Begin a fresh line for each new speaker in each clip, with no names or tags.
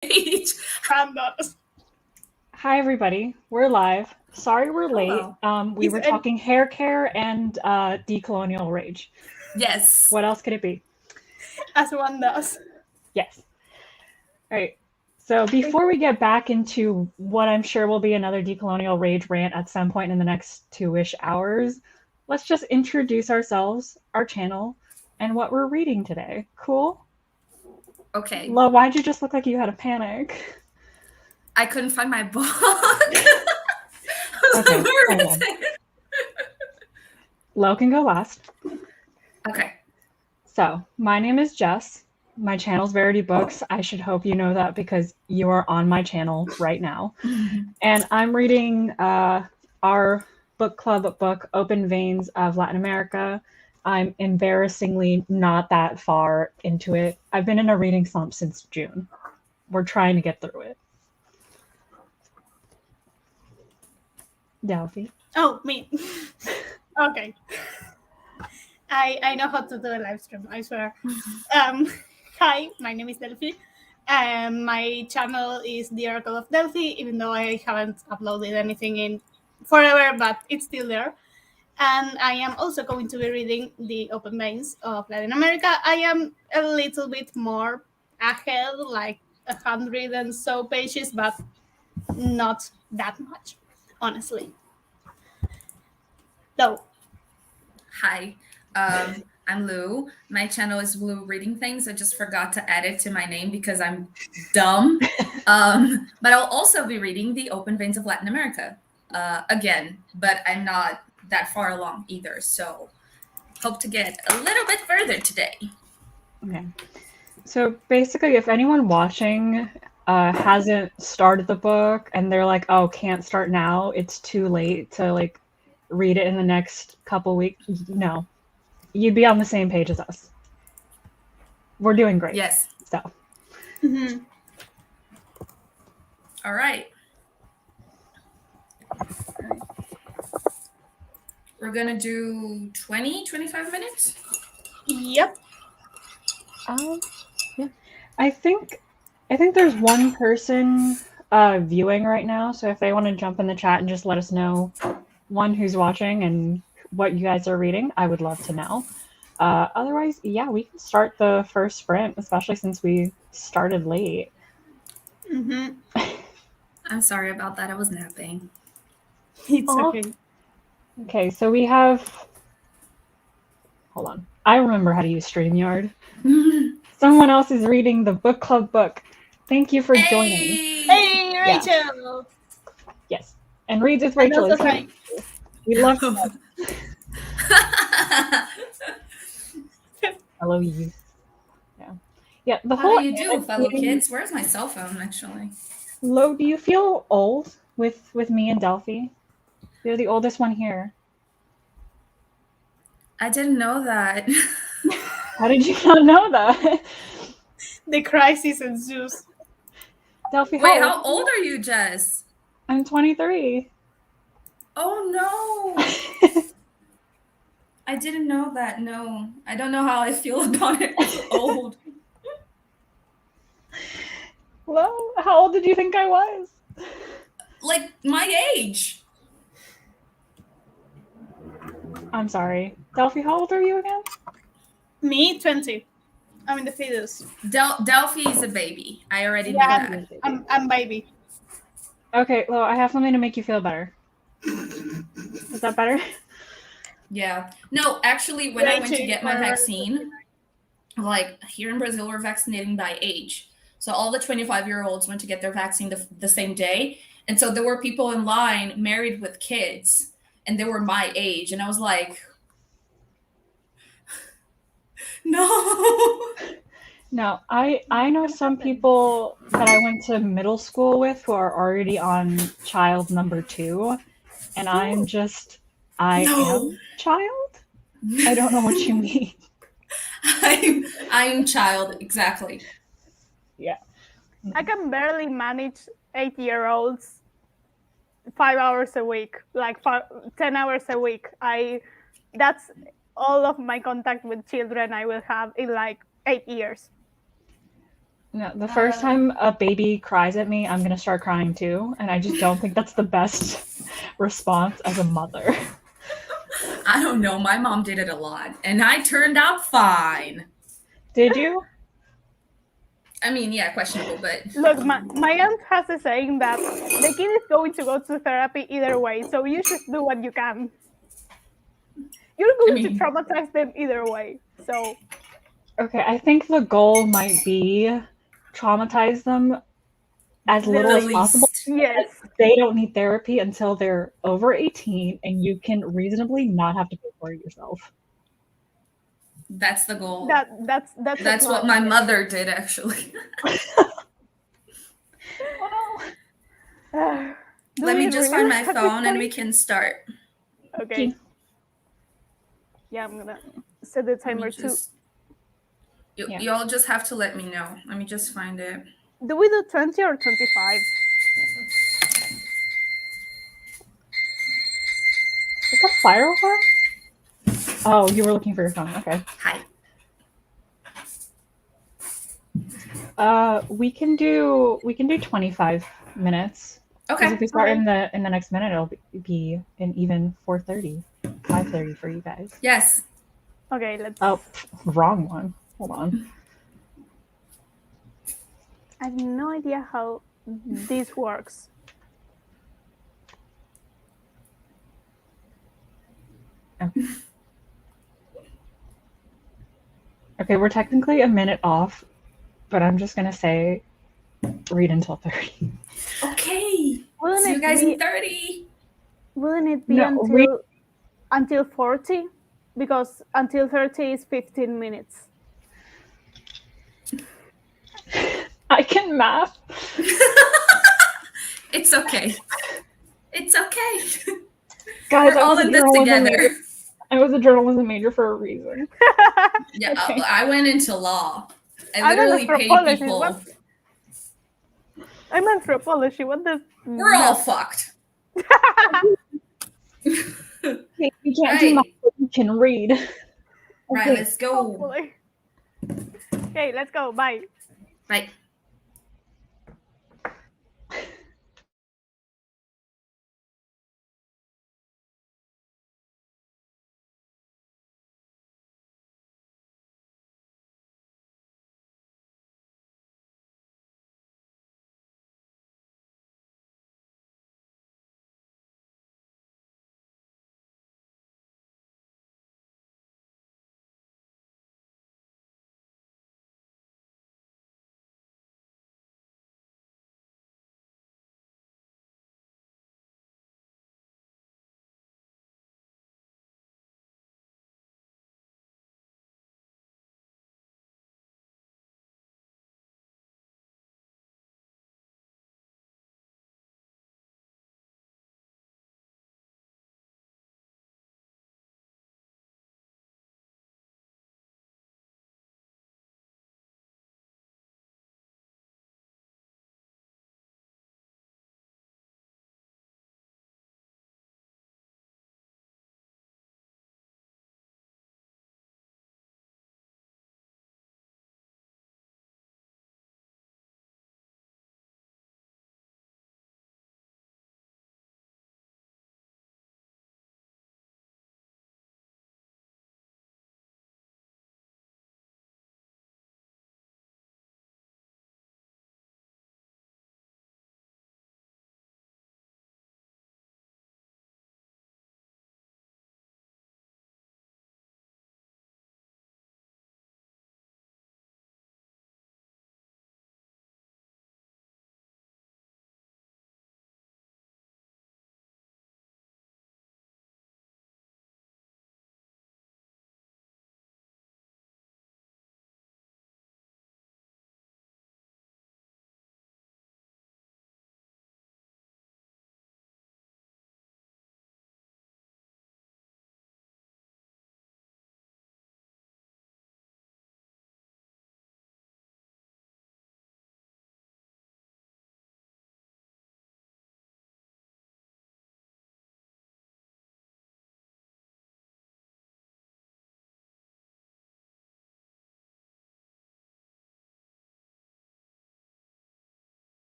page.
Hi, everybody. We're live. Sorry we're late.
Hello.
We were talking hair care and decolonial rage.
Yes.
What else could it be?
As one does.
Yes. All right. So before we get back into what I'm sure will be another decolonial rage rant at some point in the next 2-ish hours, let's just introduce ourselves, our channel, and what we're reading today. Cool?
Okay.
Lo, why'd you just look like you had a panic?
I couldn't find my book.
Okay. Lo can go last.
Okay.
So, my name is Jess. My channel's Verity Books. I should hope you know that because you are on my channel right now. And I'm reading our book club book, Open Veins of Latin America. I'm embarrassingly not that far into it. I've been in a reading slump since June. We're trying to get through it. Delphi.
Oh, me. Okay. I know how to do a live stream, I swear. Hi, my name is Delphi. My channel is The Oracle of Delphi, even though I haven't uploaded anything in forever, but it's still there. And I am also going to be reading The Open Veins of Latin America. I am a little bit more ahead, like 100 and so pages, but not that much, honestly. So,
Hi. I'm Lou. My channel is Lou Reading Things. I just forgot to add it to my name because I'm dumb. But I'll also be reading The Open Veins of Latin America again, but I'm not that far along either. So hope to get a little bit further today.
Okay. So basically, if anyone watching hasn't started the book and they're like, "Oh, can't start now. It's too late to like read it in the next couple weeks." No, you'd be on the same page as us. We're doing great.
Yes.
So.
mm-hmm.
All right. We're going to do 20, 25 minutes?
Yep.
Yeah. I think there's one person viewing right now, so if they want to jump in the chat and just let us know one who's watching and what you guys are reading, I would love to know. Otherwise, yeah, we can start the first sprint, especially since we started late.
Mm-hmm.
I'm sorry about that. I was napping.
It's okay.
Okay, so we have... Hold on. I remember how to use StreamYard. Someone else is reading the book club book. Thank you for joining.
Hey, Rachel!
Yeah. Yes. And Reads with Rachel is here. We love you. Hello, you. Yeah. The
How
whole
do you do, fellow kids? Where's my cell phone, actually?
Lo, do you feel old with me and Delphi? You're the oldest one here.
I didn't know that.
How did you not know that?
The crisis ensues.
Delphi,
Wait, how old are you, Jess?
I'm 23.
Oh, no. I didn't know that, no. I don't know how I feel about it. It's old.
Well, how old did you think I was?
Like, my age.
I'm sorry. Delphi, how old are you again?
Me, 20. I'm in the fetus.
Delphi is a baby. I already knew that.
I'm baby.
Okay, well, I have something to make you feel better. Is that better?
Yeah. No, actually, when I went to get my vaccine, like here in Brazil, we're vaccinating by age. So all the 25-year-olds went to get their vaccine the same day. And so there were people in line married with kids, and they were my age. And I was like, no.
No, I know some people that I went to middle school with who are already on child number 2. And I'm just, I am child? I don't know what you mean.
I'm child, exactly.
Yeah.
I can barely manage 8-year-olds 5 hours a week, like 10 hours a week. That's all of my contact with children I will have in like 8 years.
No, the first time a baby cries at me, I'm gonna start crying too, and I just don't think that's the best response as a mother.
I don't know. My mom did it a lot, and I turned out fine.
Did you?
I mean, yeah, questionable, but
Look, my aunt has a saying that the kid is going to go to therapy either way, so you should do what you can. You're
I
going to
mean,
traumatize them either way. So
Okay, I think the goal might be traumatize them as
the
little
the
as
least.
possible.
least.
Yes.
They don't need therapy until they're over 18, and you can reasonably not have to pay for it yourself.
That's the goal.
That's a
That's what
plan,
my
yes.
mother did, actually.
Well,
Do
Let
we
me just
really
find my
have this
phone and
time?
we can start.
Okay. Yeah, I'm gonna set the
Let me
timer too.
just.
Yeah.
Y'all just have to let me know. Let me just find it.
Do we do 20 or 25?
Is that a fire alarm? Oh, you were looking for your phone. Okay.
Hi.
We can do 25 minutes. Because
Okay.
if we start
Okay.
in the next minute, it'll be an even 4:30, 5:30 for you guys.
Yes.
Okay, let's.
Oh, wrong one. Hold on.
I have no idea how this works.
Okay, we're technically a minute off, but I'm just gonna say read until 30.
Okay.
Wouldn't
See you
it
guys
be?
in 30.
Wouldn't it be
No, read.
until 40? Because until 30 is 15 minutes.
I can math.
It's okay. It's okay.
Guys,
We're all in this together.
I was a journalism major for a reason.
Yeah,
Okay.
I went into law. I
I'm an
literally paid
anthropologist.
people.
I'm anthropology. What does
We're all
math?
fucked.
You can't do math,
Right.
but you can read.
Right,
Okay.
let's go.
Hopefully. Okay, let's go. Bye.
Bye.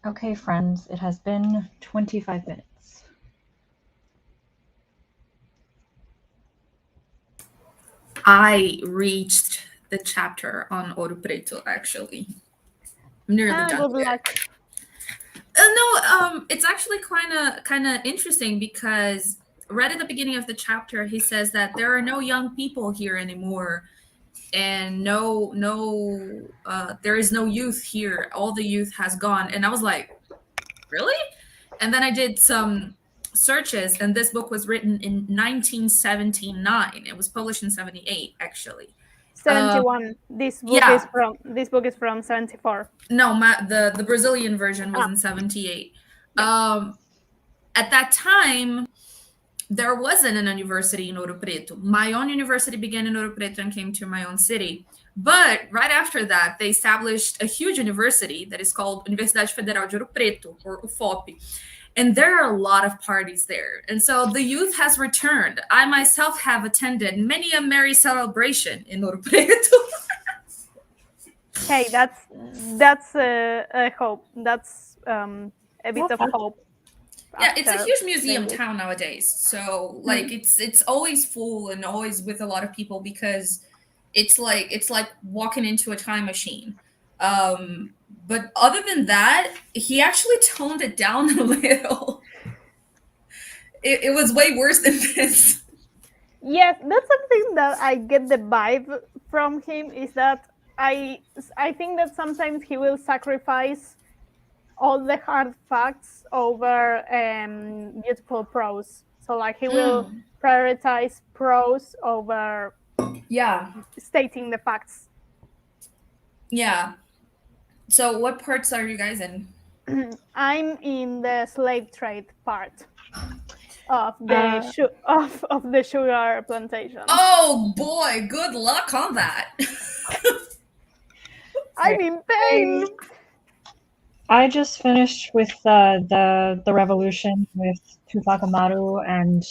Okay, friends, it has been 25 minutes.
I reached the chapter on Ouro Preto, actually. I'm nearly done
Good
with
luck.
it. It's actually kind of interesting because right at the beginning of the chapter, he says that there are no young people here anymore, and there is no youth here. All the youth has gone, and I was like, really? And then I did some searches, and this book was written in 1979. It was published in 78, actually.
71. This book
yeah.
is from 74.
No, the Brazilian version was in 78. At that time, there wasn't an university in Ouro Preto. My own university began in Ouro Preto and came to my own city. But right after that, they established a huge university that is called Universidade Federal de Ouro Preto, or UFOP. And there are a lot of parties there. And so the youth has returned. I myself have attended many a merry celebration in Ouro Preto.
Hey, that's a hope. That's a bit of hope.
Yeah, it's a huge museum town nowadays. So like it's always full and always with a lot of people because it's like walking into a time machine. But other than that, he actually toned it down a little. It was way worse than this.
Yes, that's something that I get the vibe from him is that I think that sometimes he will sacrifice all the hard facts over beautiful prose. So like he will prioritize prose over stating the facts.
Yeah. So what parts are you guys in?
I'm in the slave trade part of the of the sugar plantation.
Oh boy, good luck on that.
I'm in pain.
I just finished with the revolution with Tupac Amaru and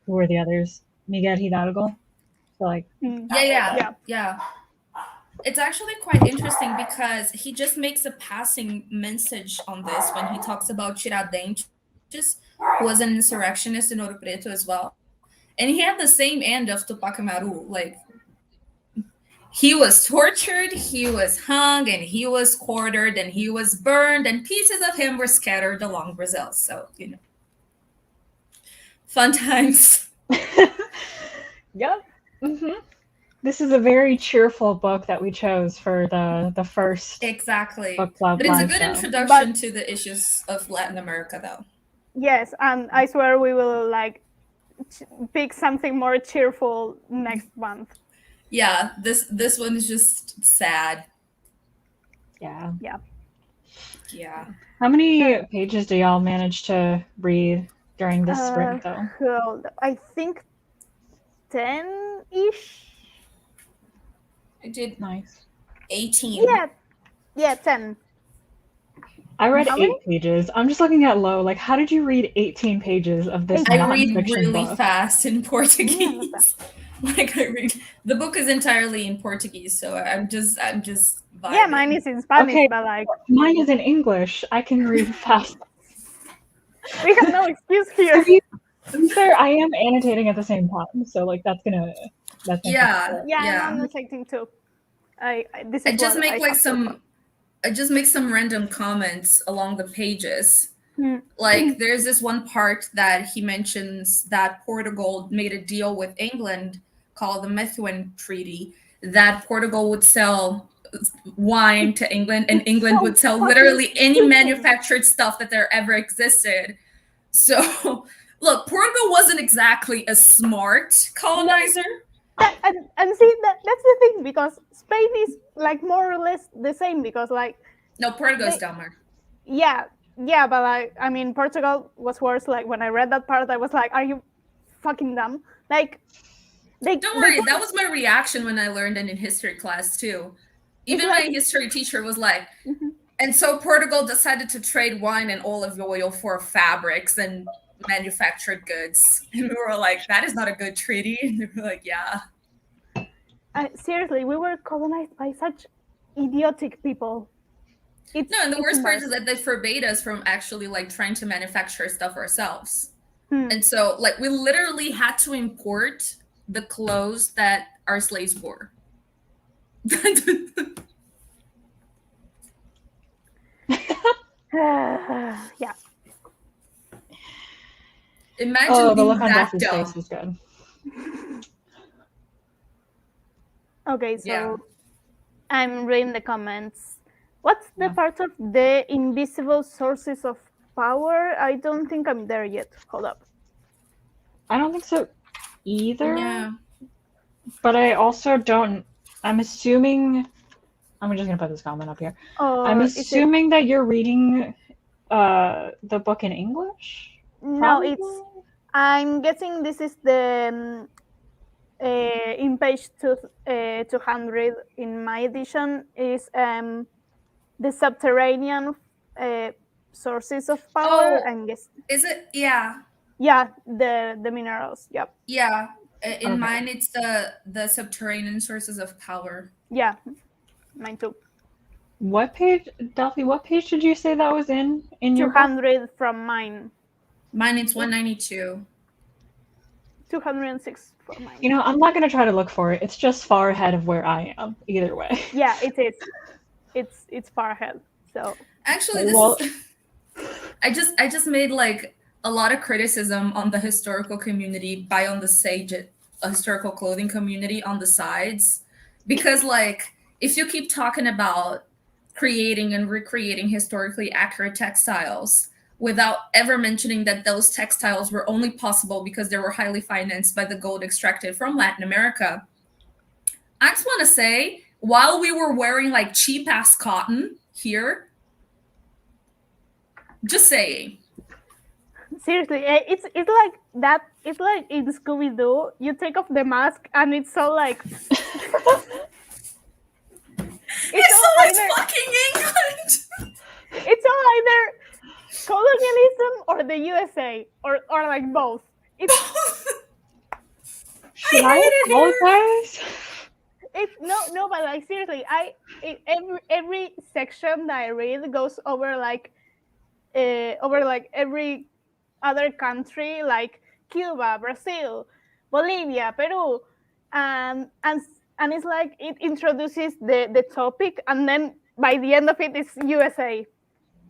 who were the others? Miguel Hidalgo. So like
yeah. It's actually quite interesting because he just makes a passing message on this when he talks about Tiradentes, who was an insurrectionist in Ouro Preto as well. And he had the same end of Tupac Amaru. Like, he was tortured, he was hung, and he was quartered, and he was burned, and pieces of him were scattered along Brazil. So, fun times.
Yep. Mm-hmm. This is a very cheerful book that we chose for the first book club.
But it's a good introduction to the issues of Latin America, though.
Yes, and I swear we will pick something more cheerful next month.
Yeah, this one is just sad.
Yeah.
How
many pages do y'all manage to read during this sprint, though?
I think 10-ish.
I did
18. Yeah, 10.
I read 8 pages. I'm just looking at Lo. Like, how did you read 18 pages of this?
I read really fast in Portuguese. The book is entirely in Portuguese, so I'm just vibing.
Yeah, mine is in Spanish,
okay,
but
mine is in English. I can read fast.
We have no excuse here.
Fair, I am annotating at the same time, so like that's gonna
yeah. I'm annotating too. I just
make some random comments along the pages. Like there's this one part that he mentions that Portugal made a deal with England called the Methuen Treaty, that Portugal would sell wine to England and England would sell literally any manufactured stuff that there ever existed. So look, Portugal wasn't exactly a smart colonizer.
And see, that's the thing, because Spain is like more or less the same, because
no, Portugal is dumber.
Yeah, but I mean, Portugal was worse. Like when I read that part, I was like, "Are you fucking dumb?" Like,
don't worry, that was my reaction when I learned it in history class too. Even my history teacher was like, and so Portugal decided to trade wine and olive oil for fabrics and manufactured goods. And we were like, that is not a good treaty. And they were like, yeah.
Seriously, we were colonized by such idiotic people.
No, and the worst part is that they forbade us from actually like trying to manufacture stuff ourselves. And so like we literally had to import the clothes that our slaves wore.
Yeah.
Imagine
the
being
look on
that
Duffy's
dumb.
face was good.
Okay, so
Yeah.
I'm reading the comments. What's the part of the invisible sources of power? I don't think I'm there yet. Hold up.
I don't think so either.
Yeah.
But I also don't. I'm assuming. I'm just gonna put this comment up here. I'm
Is it?
assuming that you're reading the book in English.
No,
Probably?
it's. I'm guessing this is the in page 200 in my edition is the subterranean sources of power.
Oh,
And guess.
is it? Yeah.
Yeah, the minerals. Yep.
Yeah. In
Okay.
mine, it's the subterranean sources of power.
Yeah, mine too.
What page, Delphi? What page did you say that was in your book?
200 from mine.
Mine, it's 192.
206 for mine.
You know, I'm not gonna try to look for it. It's just far ahead of where I am. Either way.
Yeah, it is. It's far ahead. So
Actually, this
Well-
is. I just made like a lot of criticism on the historical community by on the sage historical clothing community on the sides, because like if you keep talking about creating and recreating historically accurate textiles without ever mentioning that those textiles were only possible because they were highly financed by the gold extracted from Latin America, I just want to say, while we were wearing like cheap ass cotton here, just saying.
seriously, it's like that. It's like in Scooby Doo, you take off the mask and it's so like.
It's always fucking England.
It's all either colonialism or the USA or like both. It's
Should I apologize?
it's no, but like seriously, every section that I read goes over like every other country, like Cuba, Brazil, Bolivia, Peru, and it's like it introduces the topic, and then by the end of it, it's USA.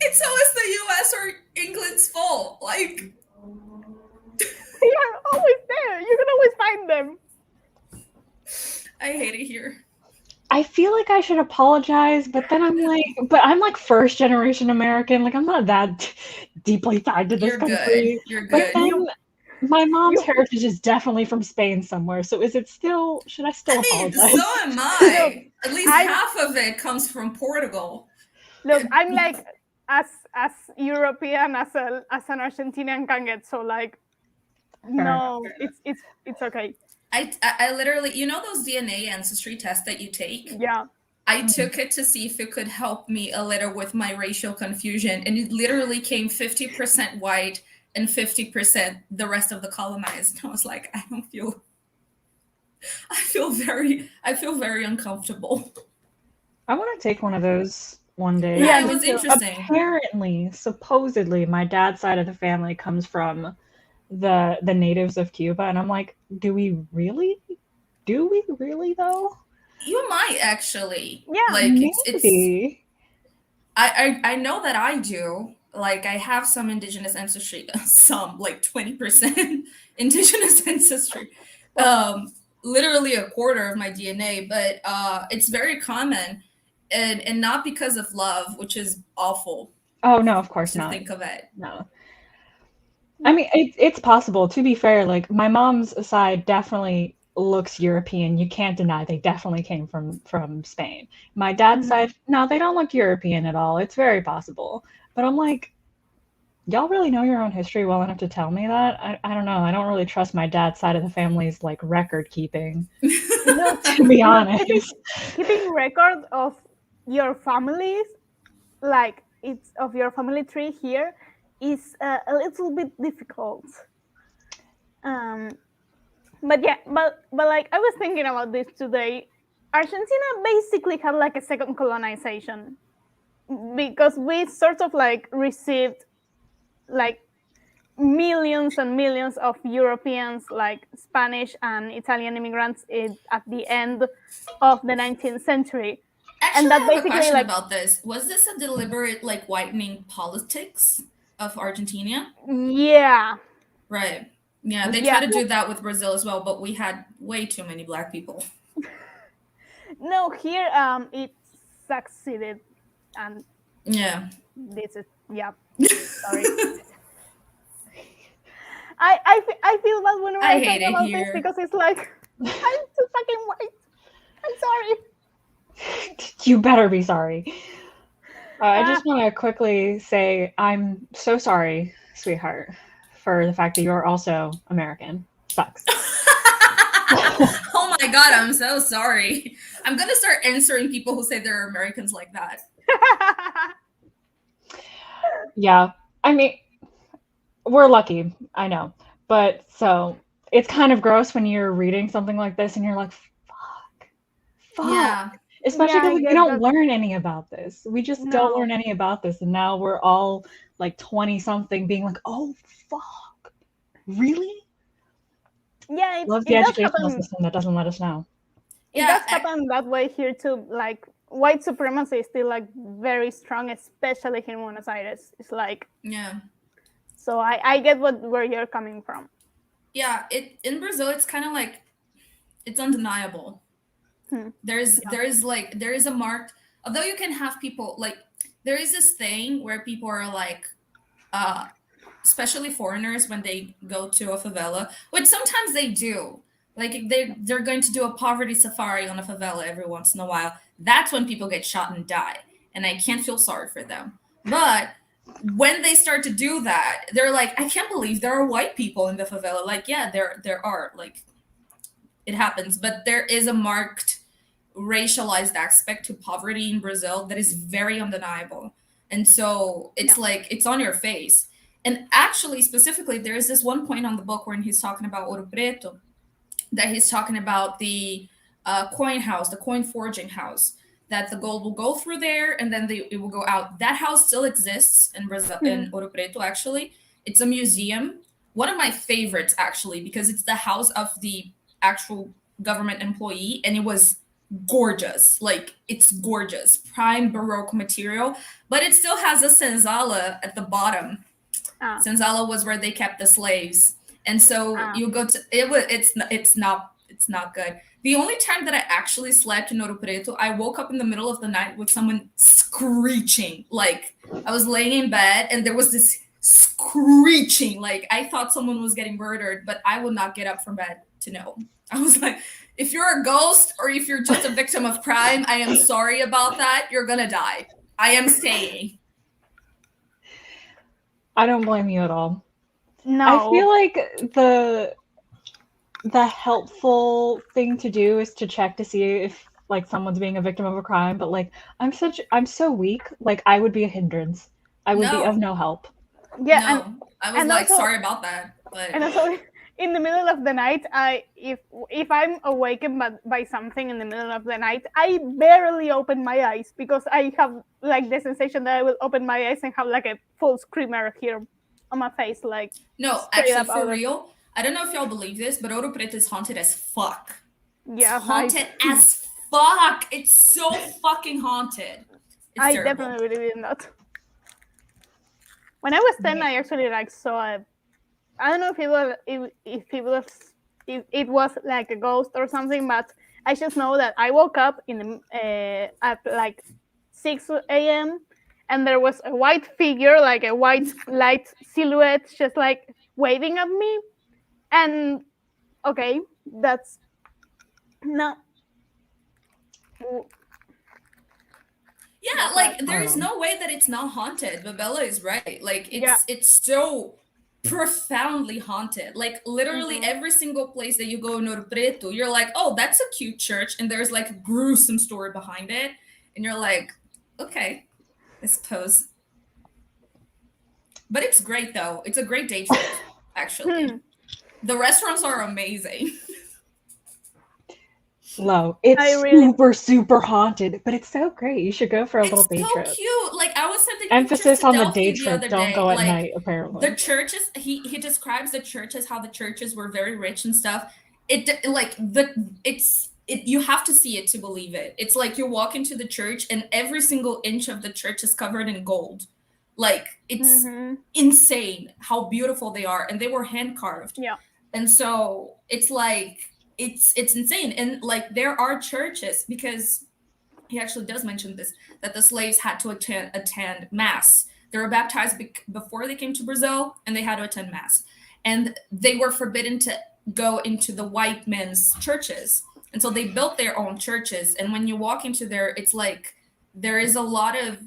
It's always the US or England's fault. Like
They are always there. You can always find them.
I hate it here.
I feel like I should apologize, but then I'm like first generation American. Like I'm not that deeply tied to this
You're
country.
good. You're
But
good.
then my mom's heritage is definitely from Spain somewhere. So is it still? Should I still apologize?
So am I. At least half of it comes from Portugal.
Look, I'm like as European as an Argentinian can get. So like, no, it's okay.
I literally, you know those DNA ancestry tests that you take?
Yeah.
I took it to see if it could help me a little with my racial confusion, and it literally came 50% white and 50% the rest of the colonized. And I was like, I feel very uncomfortable.
I want to take one of those one day.
Yeah, it was interesting.
Apparently, supposedly, my dad's side of the family comes from the natives of Cuba, and I'm like, do we really though?
You might actually.
Yeah,
like
maybe.
I know that I do. Like I have some indigenous ancestry, some like 20% indigenous ancestry. Literally a quarter of my DNA, but it's very common, and not because of love, which is awful.
Oh no, of course
to
not.
think of it.
No. I mean, it's possible. To be fair, like my mom's side definitely looks European. You can't deny they definitely came from Spain. My dad's side, no, they don't look European at all. It's very possible. But I'm like, y'all really know your own history well enough to tell me that? I don't know. I don't really trust my dad's side of the family's like record keeping. To be honest.
Keeping record of your families, like it's of your family tree here, is a little bit difficult. But yeah, but like I was thinking about this today. Argentina basically had like a second colonization. because we sort of like received like millions and millions of Europeans, like Spanish and Italian immigrants at the end of the 19th century.
Actually,
And that
I have a
basically
question
like,
about this. Was this a deliberate like whitening politics of Argentina?
yeah.
Right. Yeah, they
Yeah.
try to do that with Brazil as well, but we had way too many black people.
No, here it succeeded, and
Yeah.
this is, yeah. Sorry. I feel bad whenever
I
I talk
hate it
about this
here.
because it's like I'm too fucking white. I'm sorry.
You better be sorry. I
Ah,
just want to quickly say I'm so sorry, sweetheart, for the fact that you're also American. Sucks.
Oh my god, I'm so sorry. I'm gonna start answering people who say they're Americans like that.
Yeah, I mean, we're lucky, I know. But so it's kind of gross when you're reading something like this and you're like, fuck.
Yeah.
Especially
Yeah, I
because we
get
don't
that.
learn any about this. We just don't
No.
learn any about this. And now we're all like 20 something being like, oh, fuck. Really?
Yeah,
Love the
it does
educational
happen.
system that doesn't let us know.
It
Yeah.
does happen that way here too. Like white supremacy is still like very strong, especially here in Buenos Aires. It's like,
Yeah.
so I get where you're coming from.
Yeah. In Brazil, it's kind of like it's undeniable.
Hmm.
There is a marked, although you can have people like there is this thing where people are like uh especially foreigners when they go to a favela, which sometimes they do. Like they're going to do a poverty safari on a favela every once in a while. That's when people get shot and die, and I can't feel sorry for them. But when they start to do that, they're like, I can't believe there are white people in the favela. Like, yeah, there are, like, it happens, but there is a marked racialized aspect to poverty in Brazil that is very undeniable. And so it's like it's on your face. And actually, specifically, there is this one point on the book when he's talking about Ouro Preto, that he's talking about the coin house, the coin forging house, that the gold will go through there and then it will go out. That house still exists in Brazil, in Ouro Preto, actually. It's a museum. One of my favorites, actually, because it's the house of the actual government employee, and it was gorgeous. Like, it's gorgeous. Prime Baroque material, but it still has a senzala at the bottom. Senzala was where they kept the slaves. And so you go to it's not good. The only time that I actually slept in Ouro Preto, I woke up in the middle of the night with someone screeching. Like, I was laying in bed and there was this screeching. Like, I thought someone was getting murdered, but I would not get up from bed to know. I was like, if you're a ghost or if you're just a victim of crime, I am sorry about that. You're gonna die. I am staying.
I don't blame you at all.
No.
I feel like the helpful thing to do is to check to see if like someone's being a victim of a crime, but like I'm so weak, like I would be a hindrance. I would be of no help.
Yeah,
no, I was like, also, sorry about that. But
and also in the middle of the night, if I'm awakened by something in the middle of the night, I barely open my eyes because I have like the sensation that I will open my eyes and have like a full screamer here on my face. Like,
no, actually, for real, I don't know if y'all believe this, but Ouro Preto is haunted as fuck.
Yeah,
it's haunted as fuck. It's so fucking haunted. It's terrible.
Definitely believe in that. When I was 10, I actually like saw I don't know if it was like a ghost or something, but I just know that I woke up at like 6 a.m. and there was a white figure, like a white light silhouette, just like waving at me. And okay, that's not.
Yeah, like there is no way that it's not haunted. But Bella is right. Like it's so profoundly haunted. Like literally every single place that you go in Ouro Preto, you're like, oh, that's a cute church, and there's like a gruesome story behind it, and you're like, okay, I suppose. But it's great though. It's a great day trip, actually. The restaurants are amazing.
Lo, it's
I really-
super haunted, but it's so great. You should go for a little
It's
day
so
trip.
cute. Like I was sending pictures
Emphasis
to
on the day
Delphi the
trip.
other
Don't
day.
go at
Like
night, apparently.
the churches, he describes the churches, how the churches were very rich and stuff. It like you have to see it to believe it. It's like you walk into the church and every single inch of the church is covered in gold. Like it's insane how beautiful they are, and they were hand carved.
Yeah.
And so it's like it's insane. And like there are churches, because he actually does mention this, that the slaves had to attend mass. They were baptized before they came to Brazil, and they had to attend mass, and they were forbidden to go into the white men's churches, and so they built their own churches. And when you walk into there, it's like there is a lot of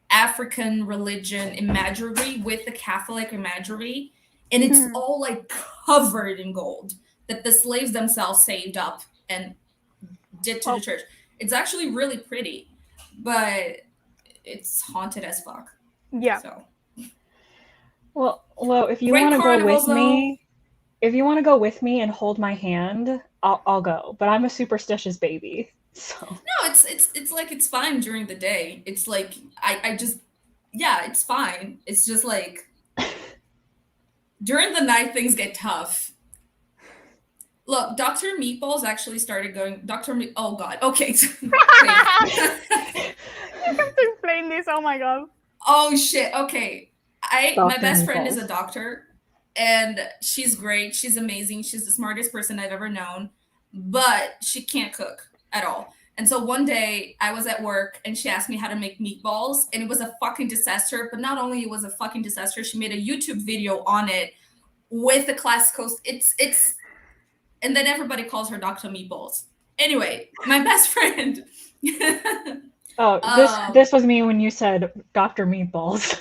African religion imagery with the Catholic imagery, and it's all like covered in gold that the slaves themselves saved up and did to the church. It's actually really pretty, but it's haunted as fuck.
Yeah.
So.
Well, if you
Great
want to go
carnivals,
with me, if you want to go with me and hold my hand, I'll go. But I'm a superstitious baby, so.
No, it's like it's fine during the day. It's like I just it's fine. It's just like during the night things get tough. Look, Dr. Meatballs actually started going. Oh God. Okay.
You have to explain this. Oh my God.
Oh shit. Okay. My best friend is
Meatballs.
a doctor, and she's great. She's amazing. She's the smartest person I've ever known, but she can't cook at all. And so one day I was at work and she asked me how to make meatballs, and it was a fucking disaster. But not only it was a fucking disaster, she made a YouTube video on it with the classical. It's and then everybody calls her Dr. Meatballs. Anyway, my best friend.
This was me when you said Dr. Meatballs.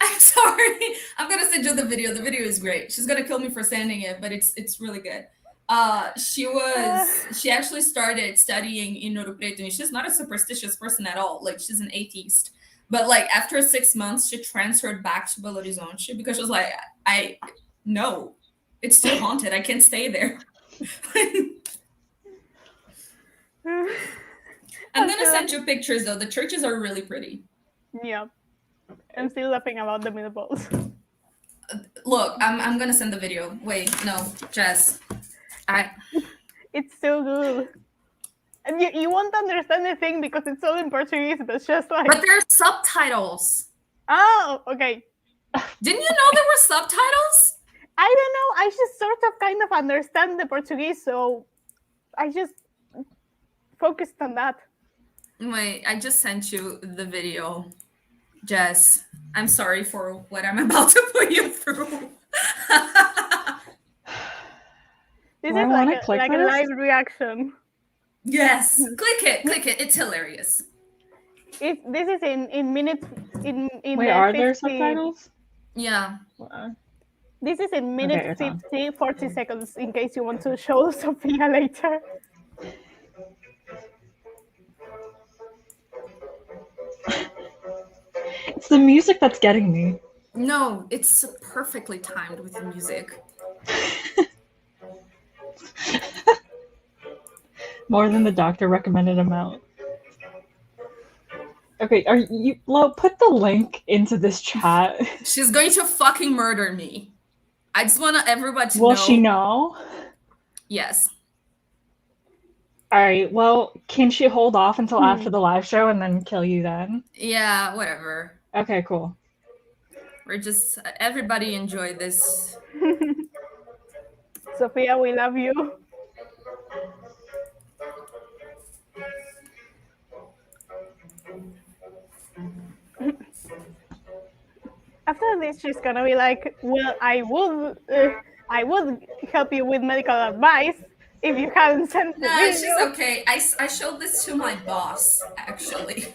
I'm sorry. I'm gonna send you the video. The video is great. She's gonna kill me for sending it, but it's really good. She actually started studying in Ouro Preto, and she's not a superstitious person at all. Like she's an atheist. But like after 6 months, she transferred back to Belo Horizonte because she was like, no, it's too haunted. I can't stay there. I'm gonna send you pictures though. The churches are really pretty.
Yeah. I'm still laughing about the meatballs.
Look, I'm gonna send the video. Wait, no, Jess.
It's so good. And you won't understand the thing because it's all in Portuguese, but it's just like.
But there's subtitles.
Oh, okay.
Didn't you know there were subtitles?
I don't know. I just sort of kind of understand the Portuguese, so I just focused on that.
Wait, I just sent you the video. Jess, I'm sorry for what I'm about to put you through.
This
I
is
wanna
like a
this?
live reaction.
Yes, click it. It's hilarious.
This is in minutes. In
Wait,
the
are
50,
there subtitles?
Yeah.
This is in minutes
Okay,
50, 40 seconds in case you want to show Sophia later.
It's the music that's getting me.
No, it's perfectly timed with the music.
More than the doctor recommended amount. Okay, are you Lo, put the link into this chat.
She's going to fucking murder me. I just want everybody to know.
Will she know?
Yes.
Alright, well, can she hold off until after the live show and then kill you then?
Yeah, whatever.
Okay, cool.
We're just everybody enjoy this.
Sophia, we love you. After this, she's gonna be like, "Well, I would help you with medical advice if you hadn't sent the
No,
video."
she's okay. I showed this to my boss actually.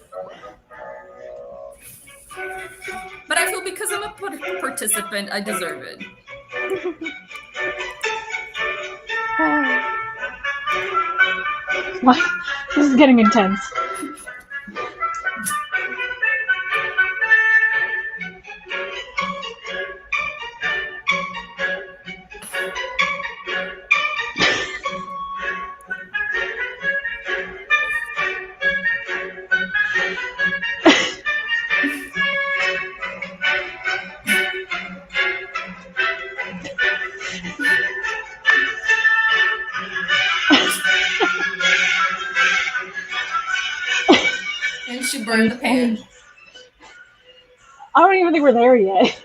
But I feel because I'm a participant, I deserve it.
What? This is getting intense.
She burned the pan.
I don't even think we're there yet.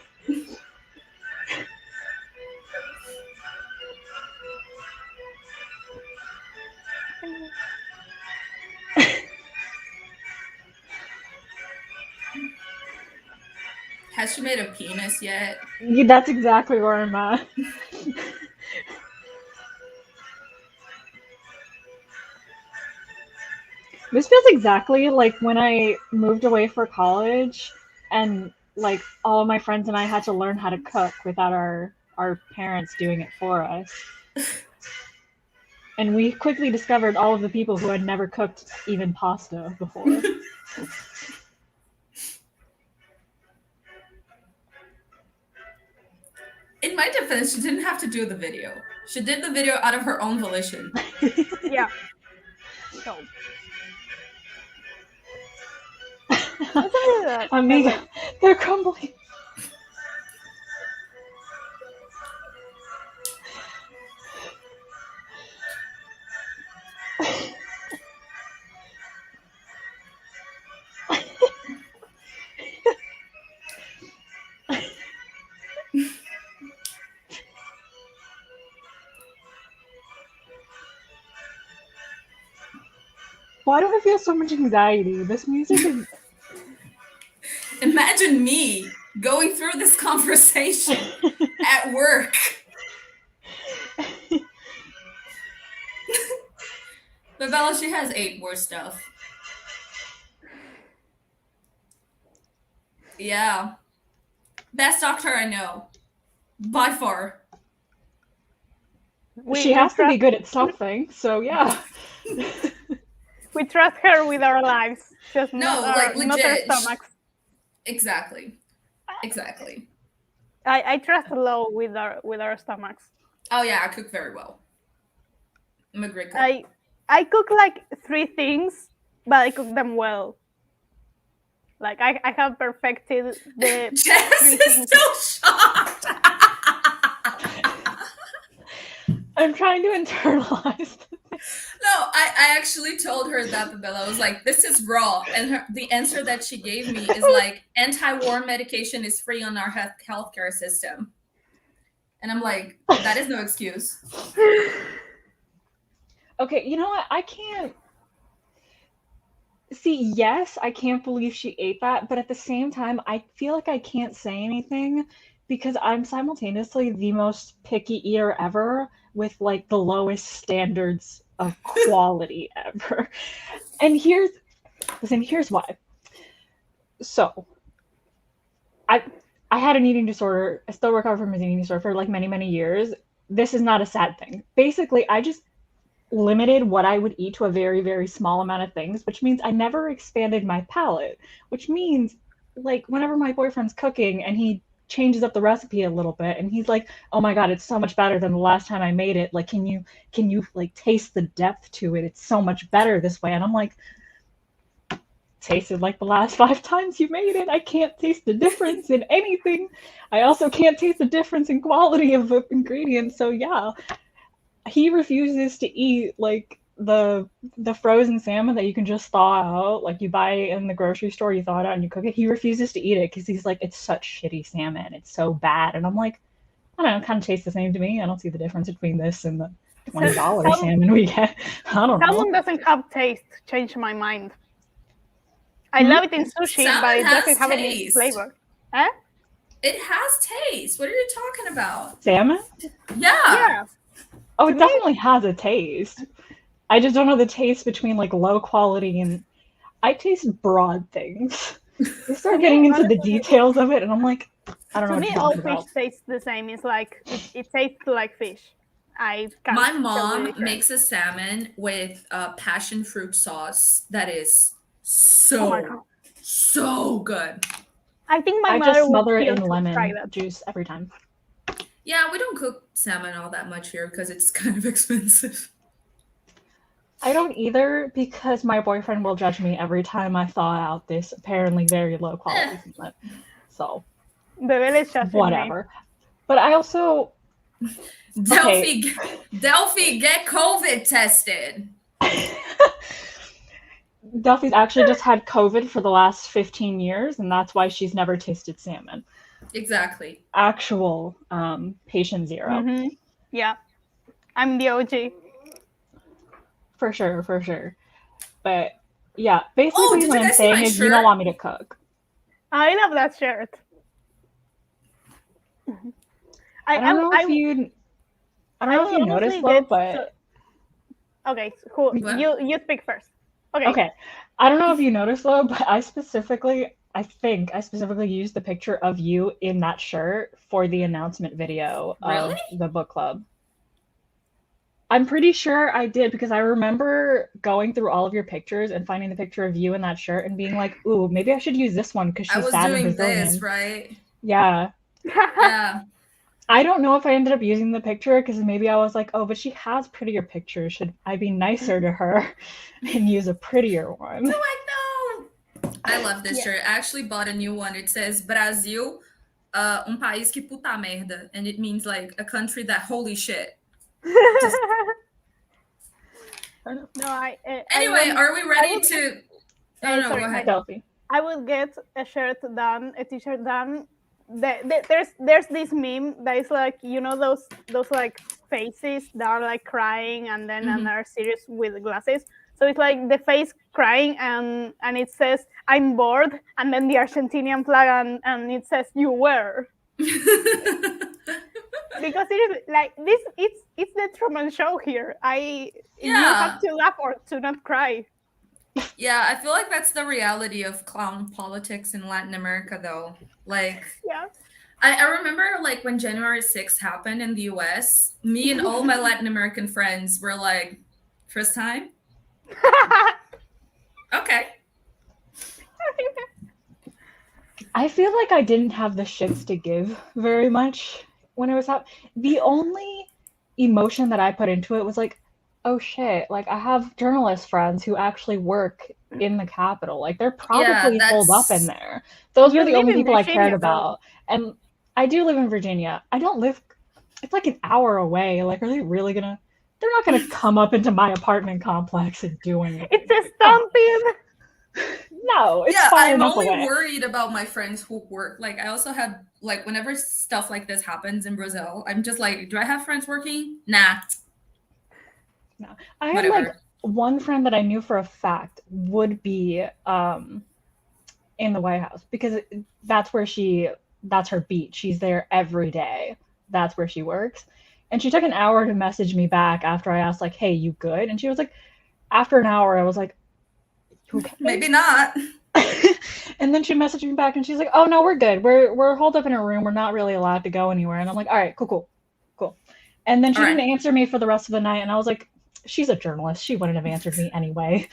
Has she made a penis yet?
That's exactly where I'm at. This feels exactly like when I moved away for college and like all of my friends and I had to learn how to cook without our parents doing it for us. And we quickly discovered all of the people who had never cooked even pasta before.
In my defense, she didn't have to do the video. She did the video out of her own volition.
Yeah. So.
Amiga, they're crumbling. Why do I feel so much anxiety? This music is...
Imagine me going through this conversation at work. But Bella, she has 8 more stuff. Yeah. Best doctor I know. By far.
She has to be good at something, so yeah.
We trust her with our lives. Just
No,
not
like,
not our
legit.
stomachs.
Exactly.
I trust Lo with our stomachs.
Oh yeah, I cook very well. I'm a great cook.
I cook like 3 things, but I cook them well. Like I have perfected the
Jess
3
is
things.
still shocked.
I'm trying to internalize.
No, I actually told her that, but Bella was like, this is raw. And the answer that she gave me is like, anti-war medication is free on our healthcare system. And I'm like, that is no excuse.
Okay, you know what? I can't... See, yes, I can't believe she ate that, but at the same time, I feel like I can't say anything because I'm simultaneously the most picky eater ever with like the lowest standards of quality ever. And here's why. So, I had an eating disorder. I still recover from an eating disorder for like many, many years. This is not a sad thing. Basically, I just limited what I would eat to a very, very small amount of things, which means I never expanded my palate, which means like whenever my boyfriend's cooking and he changes up the recipe a little bit and he's like, oh my God, it's so much better than the last time I made it. Like, can you like taste the depth to it? It's so much better this way. And I'm like, tasted like the last 5 times you made it. I can't taste the difference in anything. I also can't taste the difference in quality of the ingredients. So yeah, he refuses to eat like the frozen salmon that you can just thaw out, like you buy in the grocery store, you thaw it out and you cook it. He refuses to eat it because he's like, it's such shitty salmon, it's so bad. And I'm like, I don't know, it kind of tastes the same to me. I don't see the difference between this and the $20 salmon we get. I don't know.
Salmon doesn't have taste. Changed my mind. I love it in sushi,
Salmon
but it
has
doesn't have any
taste.
flavor. Huh?
It has taste. What are you talking about?
Salmon?
Yeah.
Oh, it definitely has a taste. I just don't know the taste between like low quality and... I taste broad things. You start getting into the details of it and I'm like, I don't know
To
what
me,
you're
all
talking
fish
about.
tastes the same. It's like it tastes like fish. I can't
My
tell the
mom
difference.
makes a salmon with passion fruit sauce that is
Oh my God.
so good.
I think my
I
mother
just
would
smother it
kill
in
to try
lemon
that.
juice every time.
Yeah, we don't cook salmon all that much here because it's kind of expensive.
I don't either because my boyfriend will judge me every time I thaw out this apparently very low quality salmon. So,
The village just
whatever. But I also...
Delphi, get COVID tested.
Delphi's actually just had COVID for the last 15 years, and that's why she's never tasted salmon.
Exactly.
Actual patient 0.
Yeah, I'm the OG.
For sure, for sure. But yeah, basically
Oh, did
what
you
I'm
guys see my
saying is you don't
shirt?
want me to cook.
I love that shirt.
I don't know if you noticed though, but
okay, cool.
What?
You speak first.
okay. I don't know if you noticed though, but I specifically used the picture of you in that shirt for the announcement video
Really?
of the book club. I'm pretty sure I did because I remember going through all of your pictures and finding the picture of you in that shirt and being like, "Ooh, maybe I should use this one because
I
she's
was
sad and
doing
Brazilian."
this, right?
Yeah.
Yeah.
I don't know if I ended up using the picture because maybe I was like, "Oh, but she has prettier pictures. Should I be nicer to her and use a prettier one?"
Oh, I know. I love this shirt. I actually bought a new one. It says Brasil, país que puta merda, and it means like a country that holy shit. Just
No,
anyway, are we ready to? Oh no,
sorry,
go ahead.
Delphi.
I will get a shirt done, a t-shirt done. There's this meme that is like, you know, those like faces that are like crying and then and are serious with glasses. So it's like the face crying and it says I'm bored, and then the Argentinian flag and it says you were. Because it is like this, it's the Truman Show here. You have to laugh or to not cry.
Yeah, I feel like that's the reality of clown politics in Latin America, though. Like,
Yeah.
I remember like when January 6th happened in the US, me and all my Latin American friends were like, first time? Okay.
I feel like I didn't have the shits to give very much when it was happening. The only emotion that I put into it was like, oh shit, like I have journalist friends who actually work in the Capitol. Like they're probably holed up in there. Those were the only people I cared about. And I do live in Virginia. I don't live, it's like an hour away. Like, are they really gonna, they're not gonna come up into my apartment complex and do anything.
It's a stumping.
No, it's far
I'm
enough
only
away.
worried about my friends who work. Like, I also have, like, whenever stuff like this happens in Brazil, I'm just like, do I have friends working? Nah.
No. I had like one friend that I knew for a fact would be in the White House because that's her beat. She's there every day. That's where she works. And she took an hour to message me back after I asked like, "Hey, you good?" And she was like, after an hour, I was like, okay.
Maybe not.
And then she messaged me back and she's like, "Oh no, we're good. We're holed up in a room. We're not really allowed to go anywhere." And I'm like, "All right, cool. And then she didn't answer me for the rest of the night, and I was like, she's a journalist. She wouldn't have answered me anyway.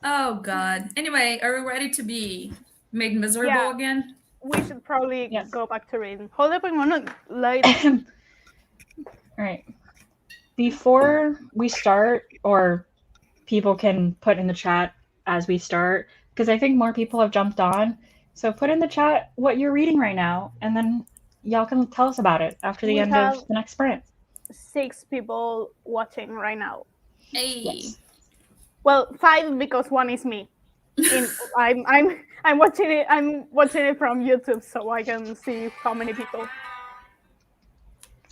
Oh God. Anyway, are we ready to be made miserable again?
We should probably go back to reading. Hold up, I'm gonna light.
All right. Before we start, or people can put in the chat as we start, because I think more people have jumped on. So put in the chat what you're reading right now, and then y'all can tell us about it after the end of the next sprint.
6 people watching right now.
Hey.
Yes.
Well, 5 because one is me. I'm watching it. I'm watching it from YouTube, so I can see how many people.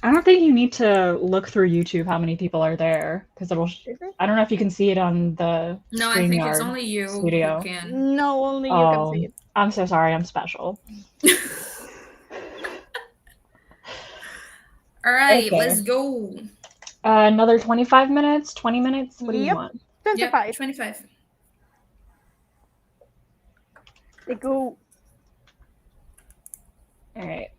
I don't think you need to look through YouTube how many people are there because it'll. I don't know if you can see it on the.
No, I think it's only you
studio.
who can.
No, only you can see it.
I'm so sorry. I'm special.
All right, let's go.
Another 25 minutes, 20 minutes? What do you want?
25.
Yep, 25.
Let's go.
All right.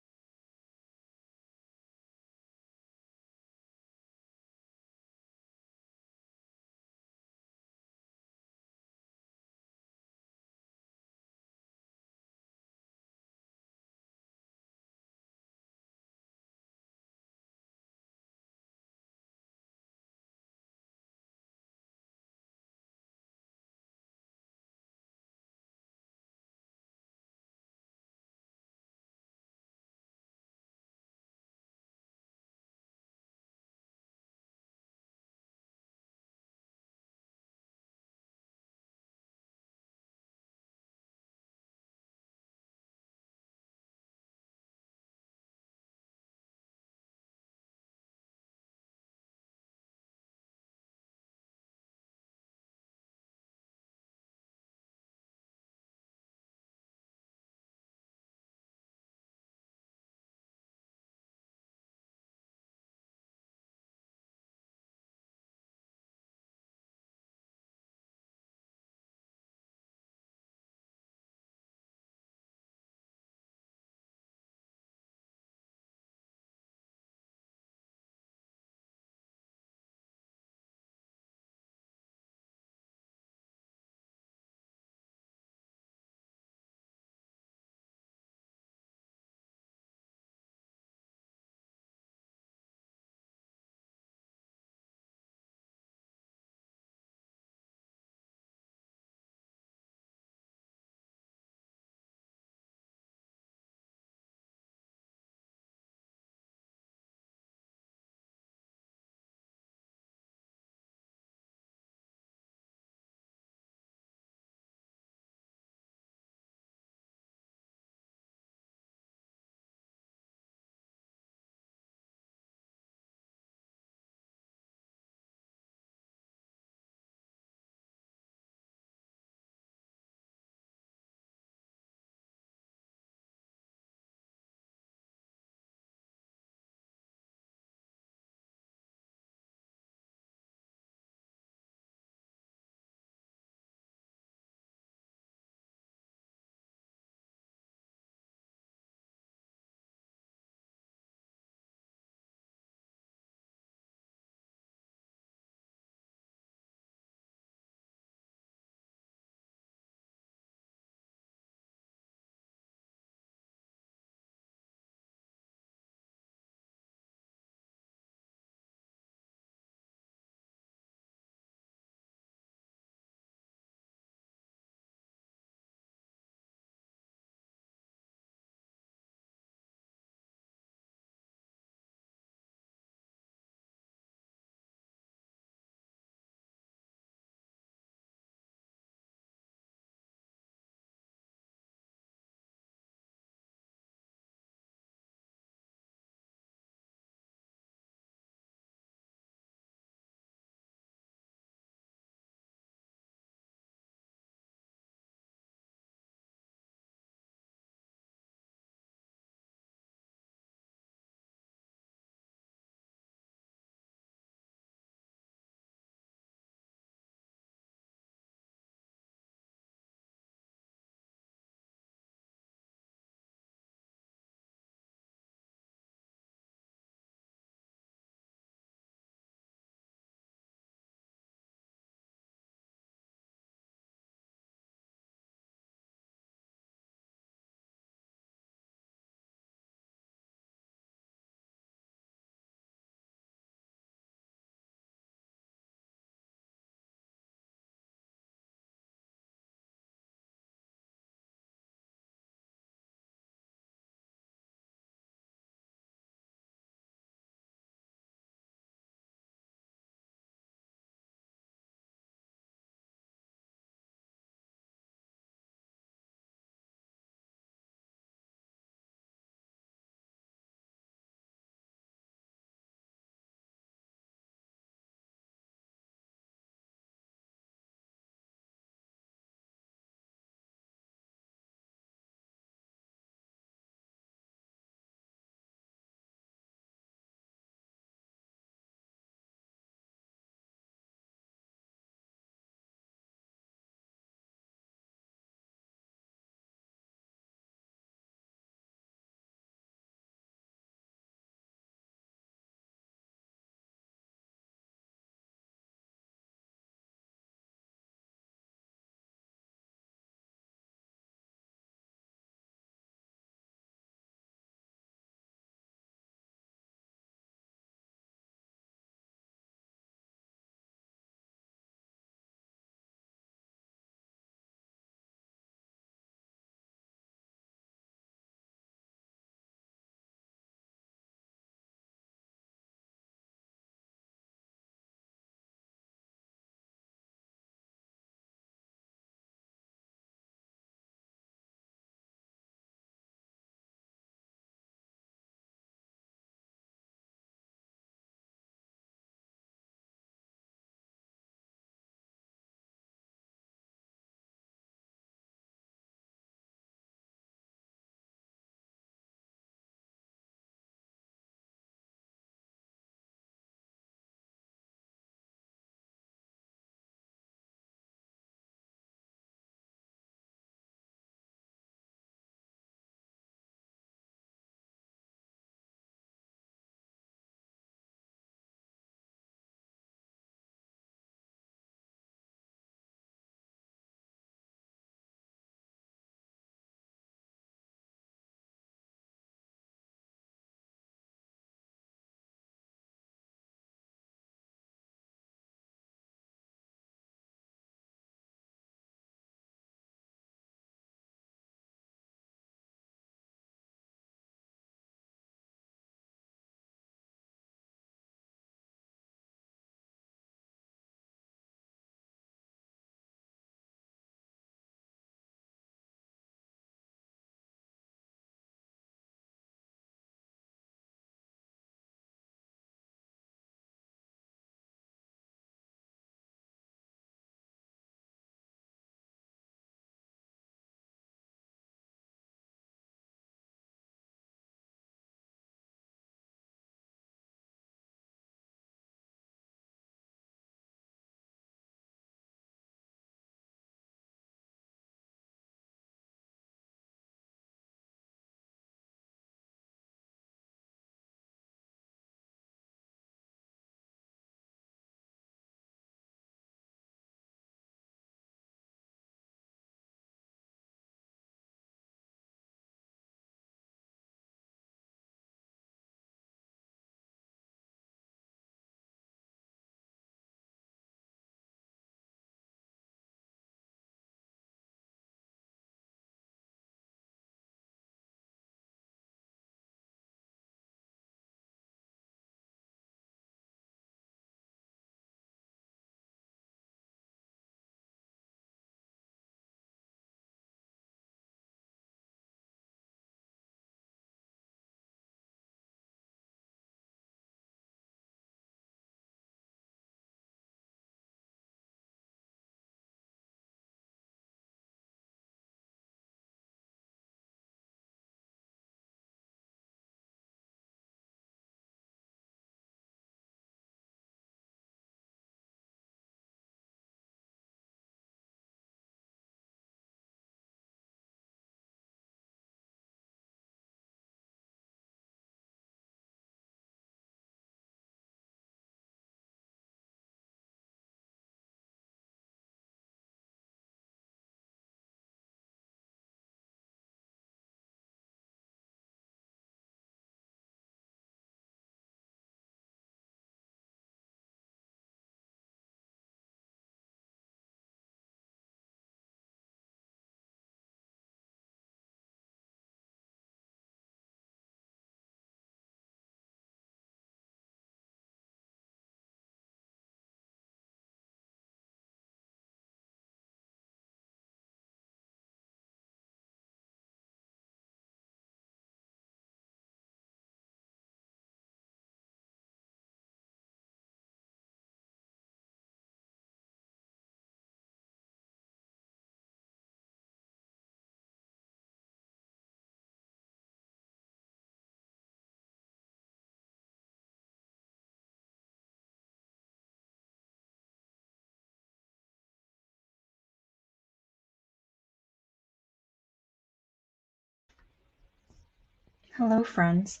Hello, friends.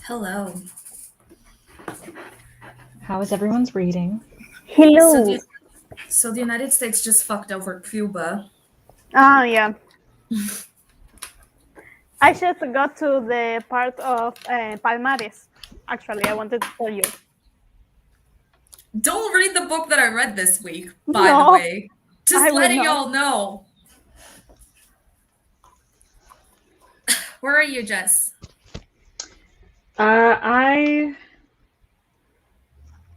Hello.
How is everyone's reading?
So
Hello.
the United States just fucked over Cuba.
Ah, yeah. I just got to the part of Palmares. Actually, I wanted to tell you.
Don't read the book that I read this week, by the
No,
way. Just
I will
letting
not.
y'all know. Where are you, Jess?
I'm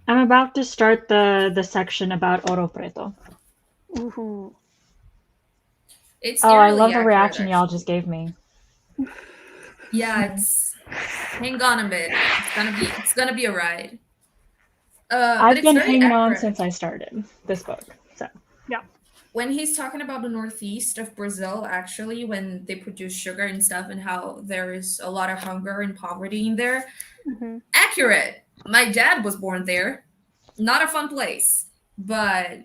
about to start the section about Oro Preto.
Ooh.
It's
Oh, I
eerily
love the
accurate,
reaction y'all
actually.
just gave me.
Yeah, it's. Hang on a bit. It's gonna be a ride. But
I've
it's
been
very
hanging on
accurate.
since I started this book. So
Yeah.
When he's talking about the northeast of Brazil, actually, when they produce sugar and stuff, and how there is a lot of hunger and poverty in there,
Mm-hmm.
accurate. My dad was born there. Not a fun place, but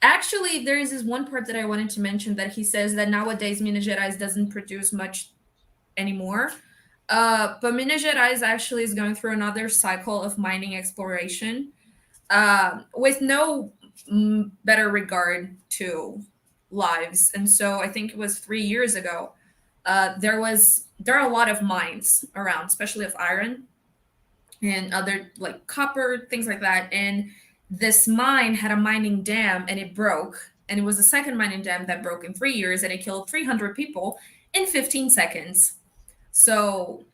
actually, there is this one part that I wanted to mention that he says that nowadays Minas Gerais doesn't produce much anymore. But Minas Gerais actually is going through another cycle of mining exploration with no better regard to lives. And so I think it was 3 years ago. There are a lot of mines around, especially of iron and other like copper things like that. And this mine had a mining dam and it broke. And it was the second mining dam that broke in 3 years and it killed 300 people in 15 seconds. So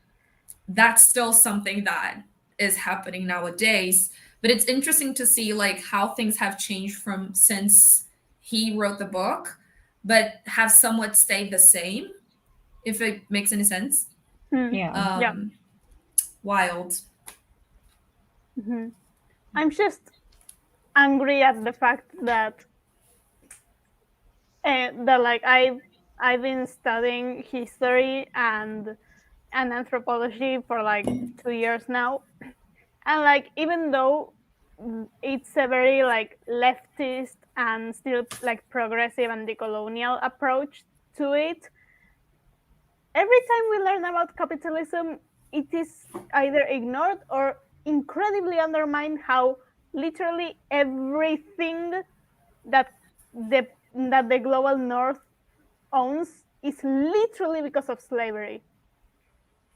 that's still something that is happening nowadays. But it's interesting to see like how things have changed from since he wrote the book, but have somewhat stayed the same, if it makes any sense.
yeah.
Yeah.
Wild.
Mm-hmm. I'm just angry at the fact that like I've been studying history and anthropology for like 2 years now, and like even though it's a very like leftist and still like progressive and decolonial approach to it, every time we learn about capitalism, it is either ignored or incredibly undermined. How literally everything that the global north owns is literally because of slavery.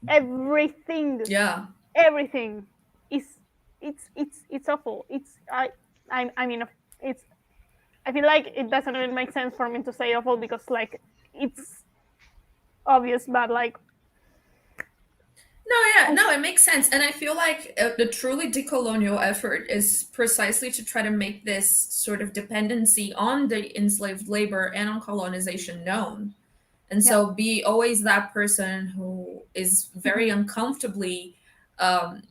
Everything,
Yeah.
everything is it's awful. I mean it's I feel like it doesn't even make sense for me to say awful because like it's obvious, but like
No, yeah, no, it makes sense. And I feel like the truly decolonial effort is precisely to try to make this sort of dependency on the enslaved labor and on colonization known. And
yeah.
so be always that person who is very uncomfortably um,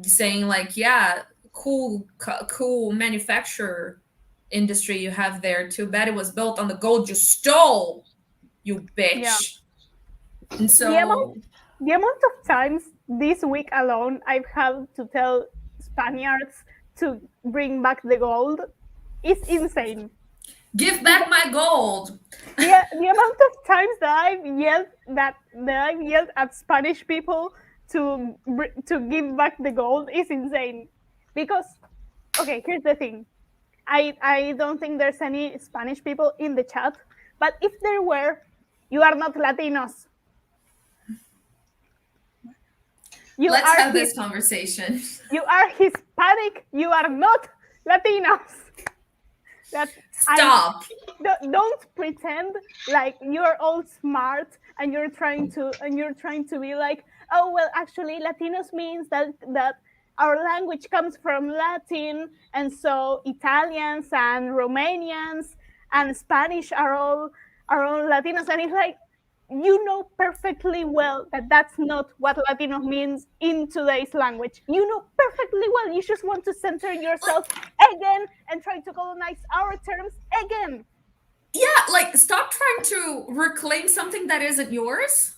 saying, like, yeah, cool manufacturer industry you have there. Too bad it was built on the gold you stole, you
Yeah.
bitch. And
The amount
so
the amount of times this week alone I've had to tell Spaniards to bring back the gold is insane.
give back my gold.
The amount of times that I've yelled at Spanish people to give back the gold is insane. Because okay, here's the thing. I don't think there's any Spanish people in the chat, but if there were, you are not Latinos. You
Let's
are
have this conversation.
You are Hispanic. You are not Latinos. That
Stop.
don't pretend like you're all smart and you're trying to be like, oh well, actually Latinos means that our language comes from Latin, and so Italians and Romanians and Spanish are all Latinos, and it's like, you know perfectly well that that's not what Latino means in today's language. You know perfectly well. You just want to center yourself again and try to colonize our terms again.
Yeah, like stop trying to reclaim something that isn't yours.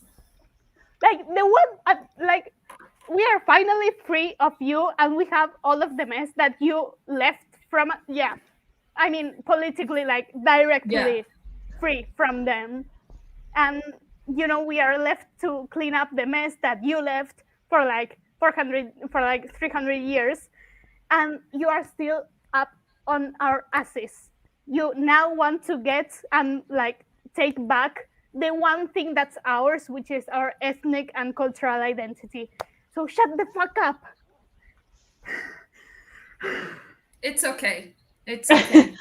Like the one, like we are finally free of you, and we have all of the mess that you left from. Yeah, I mean politically, like
Yeah.
directly free from them. And we are left to clean up the mess that you left for like 300 years, and you are still up on our asses. You now want to get and like take back the one thing that's ours, which is our ethnic and cultural identity. So shut the fuck up.
It's okay. It's okay.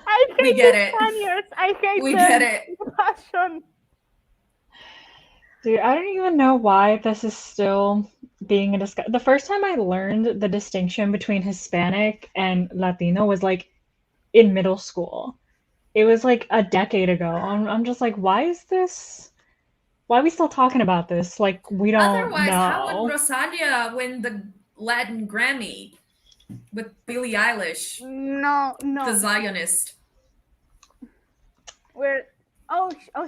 I hate
We get
the
it.
Spaniards. I hate
We
them.
get it.
Passion.
Dude, I don't even know why this is still being a discussion. The first time I learned the distinction between Hispanic and Latino was like in middle school. It was like a decade ago. I'm just like, why are we still talking about this? Like, we don't
Otherwise, how would
know.
Rosalia win the Latin Grammy with Billie Eilish,
No.
the Zionist?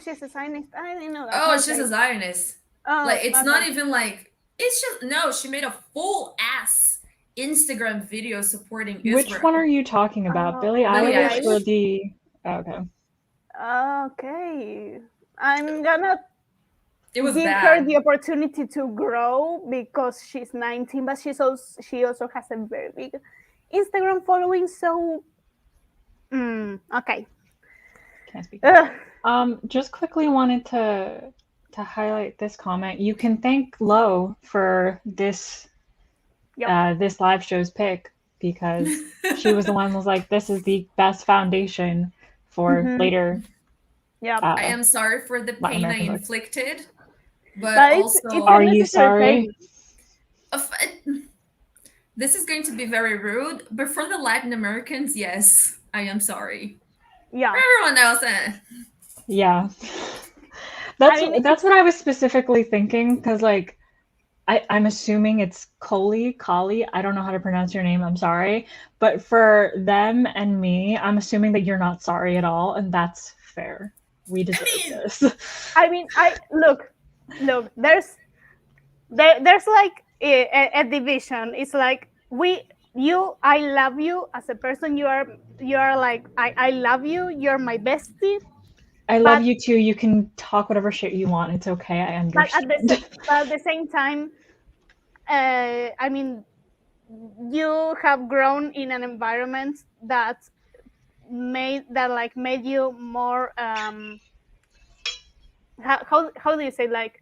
She's a Zionist. I didn't know that.
Oh,
Okay.
she's a Zionist.
Oh,
Like, it's
okay.
not even like, it's just, no, she made a full ass Instagram video supporting Israel.
Which one are you talking about? Billie
Billie
Eilish or
Eilish.
the... Oh, okay.
Okay. I'm gonna
It was
give her
bad.
the opportunity to grow because she's 19, but she also has a very big Instagram following. So, okay.
Can't speak.
Ugh.
Just quickly wanted to highlight this comment. You can thank Lo for this
Yep.
this live show's pick because she was the one who was like, this is the best foundation for later.
Yeah.
I am sorry for the
Latin
pain I
American books.
inflicted, but
it's
also,
a
Are you
necessary
sorry?
pain.
this is going to be very rude, but for the Latin Americans, yes, I am sorry.
Yeah.
For everyone else,
Yeah.
I mean,
That's what I was specifically thinking because like I'm assuming it's Kali. I don't know how to pronounce your name. I'm sorry. But for them and me, I'm assuming that you're not sorry at all, and that's fair. We deserve this.
I mean, look. There's like a division. It's like I love you as a person. You are like I love you. You're my bestie.
I love you too. You can talk whatever shit you want. It's okay. I understand.
But at the same time, I mean, you have grown in an environment that made you more how do you say, like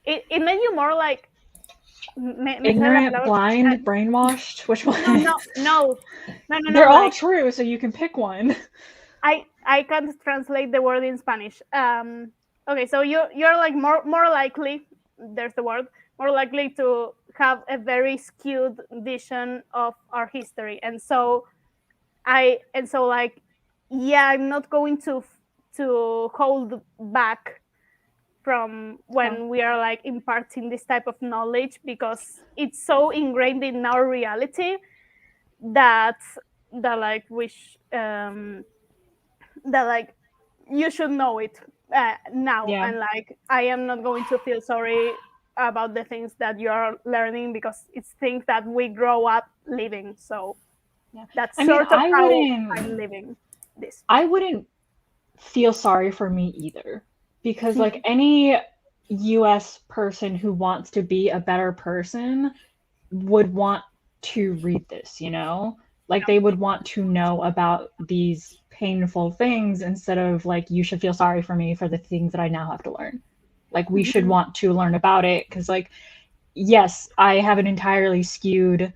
it made you more like
Ignorant, blind, brainwashed. Which one?
No.
They're all
like,
true, so you can pick one.
I can't translate the word in Spanish. Okay, so you're like more likely, there's the word, more likely to have a very skewed vision of our history, and so like, yeah, I'm not going to hold back from when we are like imparting this type of knowledge because it's so ingrained in our reality that like that like you should know it now.
Yeah.
And like I am not going to feel sorry about the things that you are learning because it's things that we grow up living. So that's sort of how I'm living this.
I wouldn't feel sorry for me either because like any US person who wants to be a better person would want to read this, you know? Like they would want to know about these painful things instead of like, you should feel sorry for me for the things that I now have to learn. Like we should want to learn about it because like, yes, I have an entirely skewed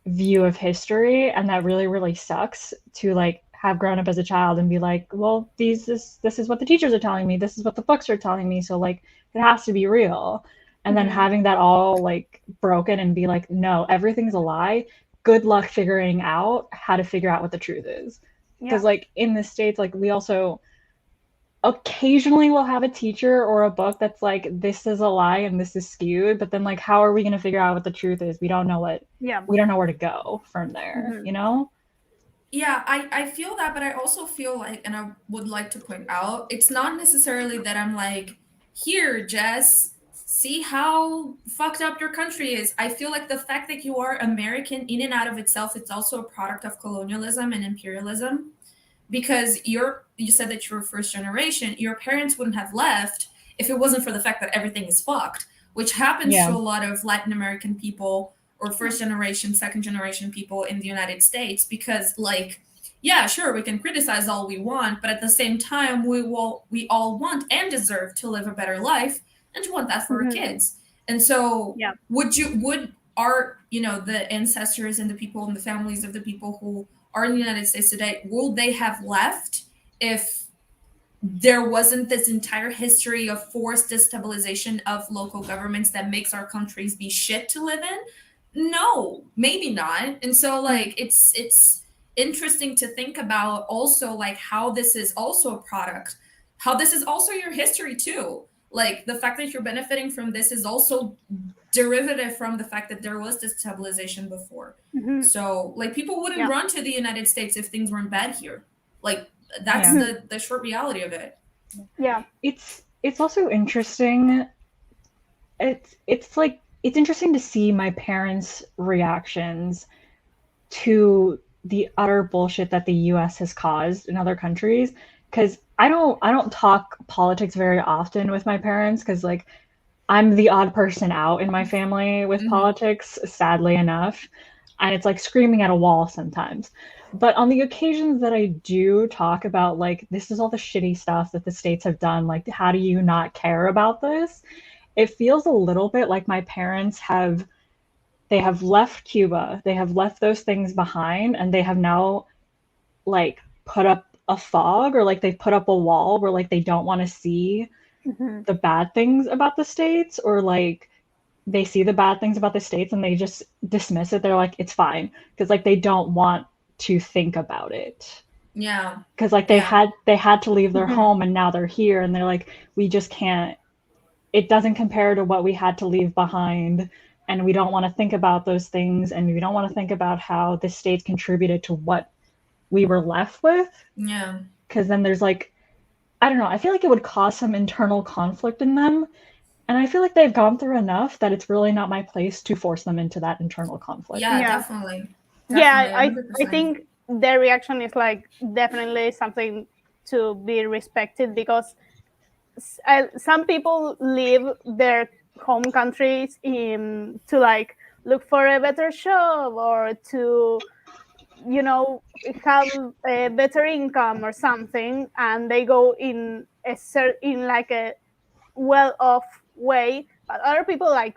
view of history and that really, really sucks to like have grown up as a child and be like, well, this is what the teachers are telling me. This is what the books are telling me. So like, it has to be real. And then having that all like broken and be like, no, everything's a lie. Good luck figuring out how to figure out what the truth is. Because like in the States, like we also occasionally will have a teacher or a book that's like, this is a lie and this is skewed. But then like, how are we going to figure out what the truth is? We don't know we don't know where to go from there, you know?
Yeah, I feel that, but I also feel like, and I would like to point out, it's not necessarily that I'm like, here, Jess, see how fucked up your country is. I feel like the fact that you are American in and out of itself, it's also a product of colonialism and imperialism. because you said that you were first generation, your parents wouldn't have left if it wasn't for the fact that everything is fucked, which happens to
Yeah.
a lot of Latin American people or first generation, second generation people in the United States, because like, yeah, sure, we can criticize all we want, but at the same time, we all want and deserve to live a better life, and to want that for our kids. And so,
Yeah.
would our, the ancestors and the people and the families of the people who are in the United States today, will they have left if there wasn't this entire history of forced destabilization of local governments that makes our countries be shit to live in? No, maybe not. And so like it's interesting to think about also like how this is also a product, how this is also your history too. Like the fact that you're benefiting from this is also derivative from the fact that there was destabilization before.
Mhm.
So like people wouldn't
Yeah.
run to the United States if things weren't bad here. Like that's
Yeah.
the short reality of it.
Yeah.
It's also interesting. It's like it's interesting to see my parents' reactions to the utter bullshit that the US has caused in other countries, cuz I don't talk politics very often with my parents, cuz like I'm the odd person out in my family with politics, sadly enough. And it's like screaming at a wall sometimes. But on the occasions that I do talk about, like, this is all the shitty stuff that the states have done, like, how do you not care about this? It feels a little bit like my parents they have left Cuba, they have left those things behind, and they have now, like, put up a fog, or like they've put up a wall where like they don't want to see
Mhm.
the bad things about the states, or like they see the bad things about the states and they just dismiss it. They're like, it's fine, because like they don't want to think about it,
Yeah.
because like
Yeah.
they had to leave their
Mhm.
home and now they're here, and they're like, we just can't, it doesn't compare to what we had to leave behind, and we don't want to think about those things, and we don't want to think about how the states contributed to what we were left with,
Yeah.
because then there's like, I don't know, I feel like it would cause some internal conflict in them. And I feel like they've gone through enough that it's really not my place to force them into that internal conflict.
Yeah,
Yeah.
definitely.
Yeah.
Definitely,
I
100%.
think their reaction is like definitely something to be respected, because some people leave their home countries to like look for a better job, or to have a better income or something, and they go in like a well off way. But other people like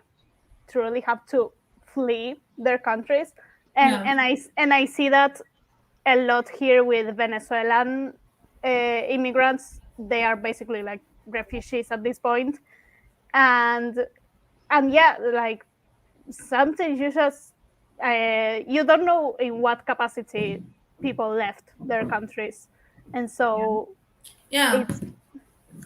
truly have to flee their countries, and
Yeah.
I see that a lot here with Venezuelan immigrants. They are basically like refugees at this point, and yeah, like sometimes you just you don't know in what capacity people left their countries, and so
Yeah.
it's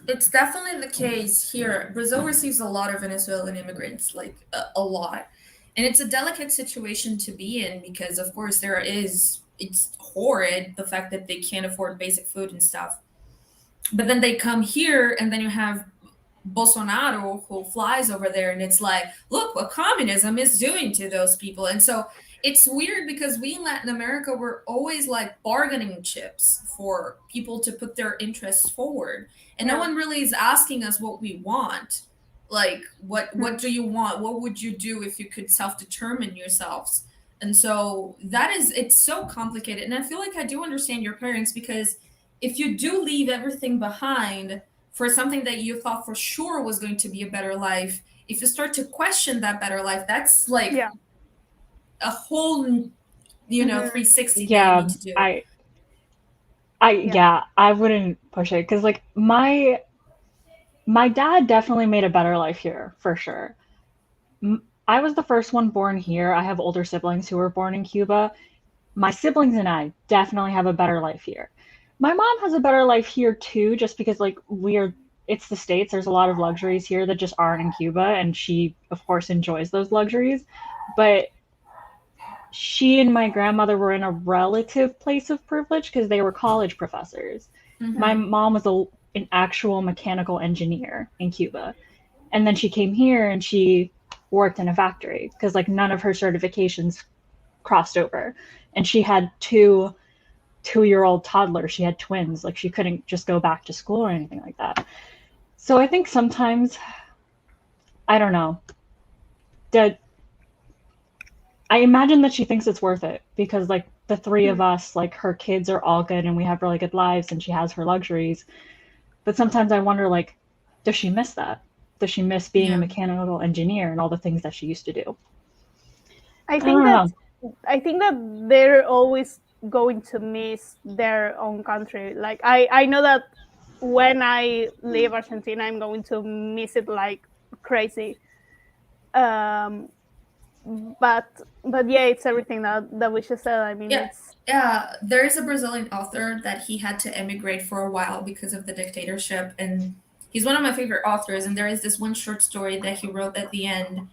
It's definitely the case here. Brazil receives a lot of Venezuelan immigrants, like a lot. And it's a delicate situation to be in because, of course, it's horrid the fact that they can't afford basic food and stuff. But then they come here, and then you have Bolsonaro who flies over there, and it's like, look what communism is doing to those people. And so it's weird because we in Latin America were always like bargaining chips for people to put their interests forward. And no
Yeah.
one really is asking us what we want. Like what do you want? What would you do if you could self-determine yourselves? And so it's so complicated. And I feel like I do understand your parents, because if you do leave everything behind for something that you thought for sure was going to be a better life, if you start to question that better life, that's like
yeah.
a whole 360 that you
Yeah,
need to do.
yeah, I wouldn't push it, because like my dad definitely made a better life here for sure. I was the first one born here. I have older siblings who were born in Cuba. My siblings and I definitely have a better life here. My mom has a better life here too, just because like it's the States. There's a lot of luxuries here that just aren't in Cuba, and she of course enjoys those luxuries. But she and my grandmother were in a relative place of privilege because they were college professors. My mom was an actual mechanical engineer in Cuba. And then she came here and she worked in a factory because like none of her certifications crossed over. And she had two 2-year-old toddler. She had twins. Like, she couldn't just go back to school or anything like that. So I think sometimes, I don't know, that I imagine that she thinks it's worth it because, like, the three of us, like, her kids are all good and we have really good lives and she has her luxuries. But sometimes I wonder, like, does she miss that? Does she miss being a mechanical engineer and all the things that she used to do?
I think that they're always going to miss their own country. Like, I know that when I leave Argentina, I'm going to miss it like crazy. But yeah, it's everything that we just said. I mean, it's
there is a Brazilian author that he had to emigrate for a while because of the dictatorship, and he's one of my favorite authors. And there is this one short story that he wrote at the end.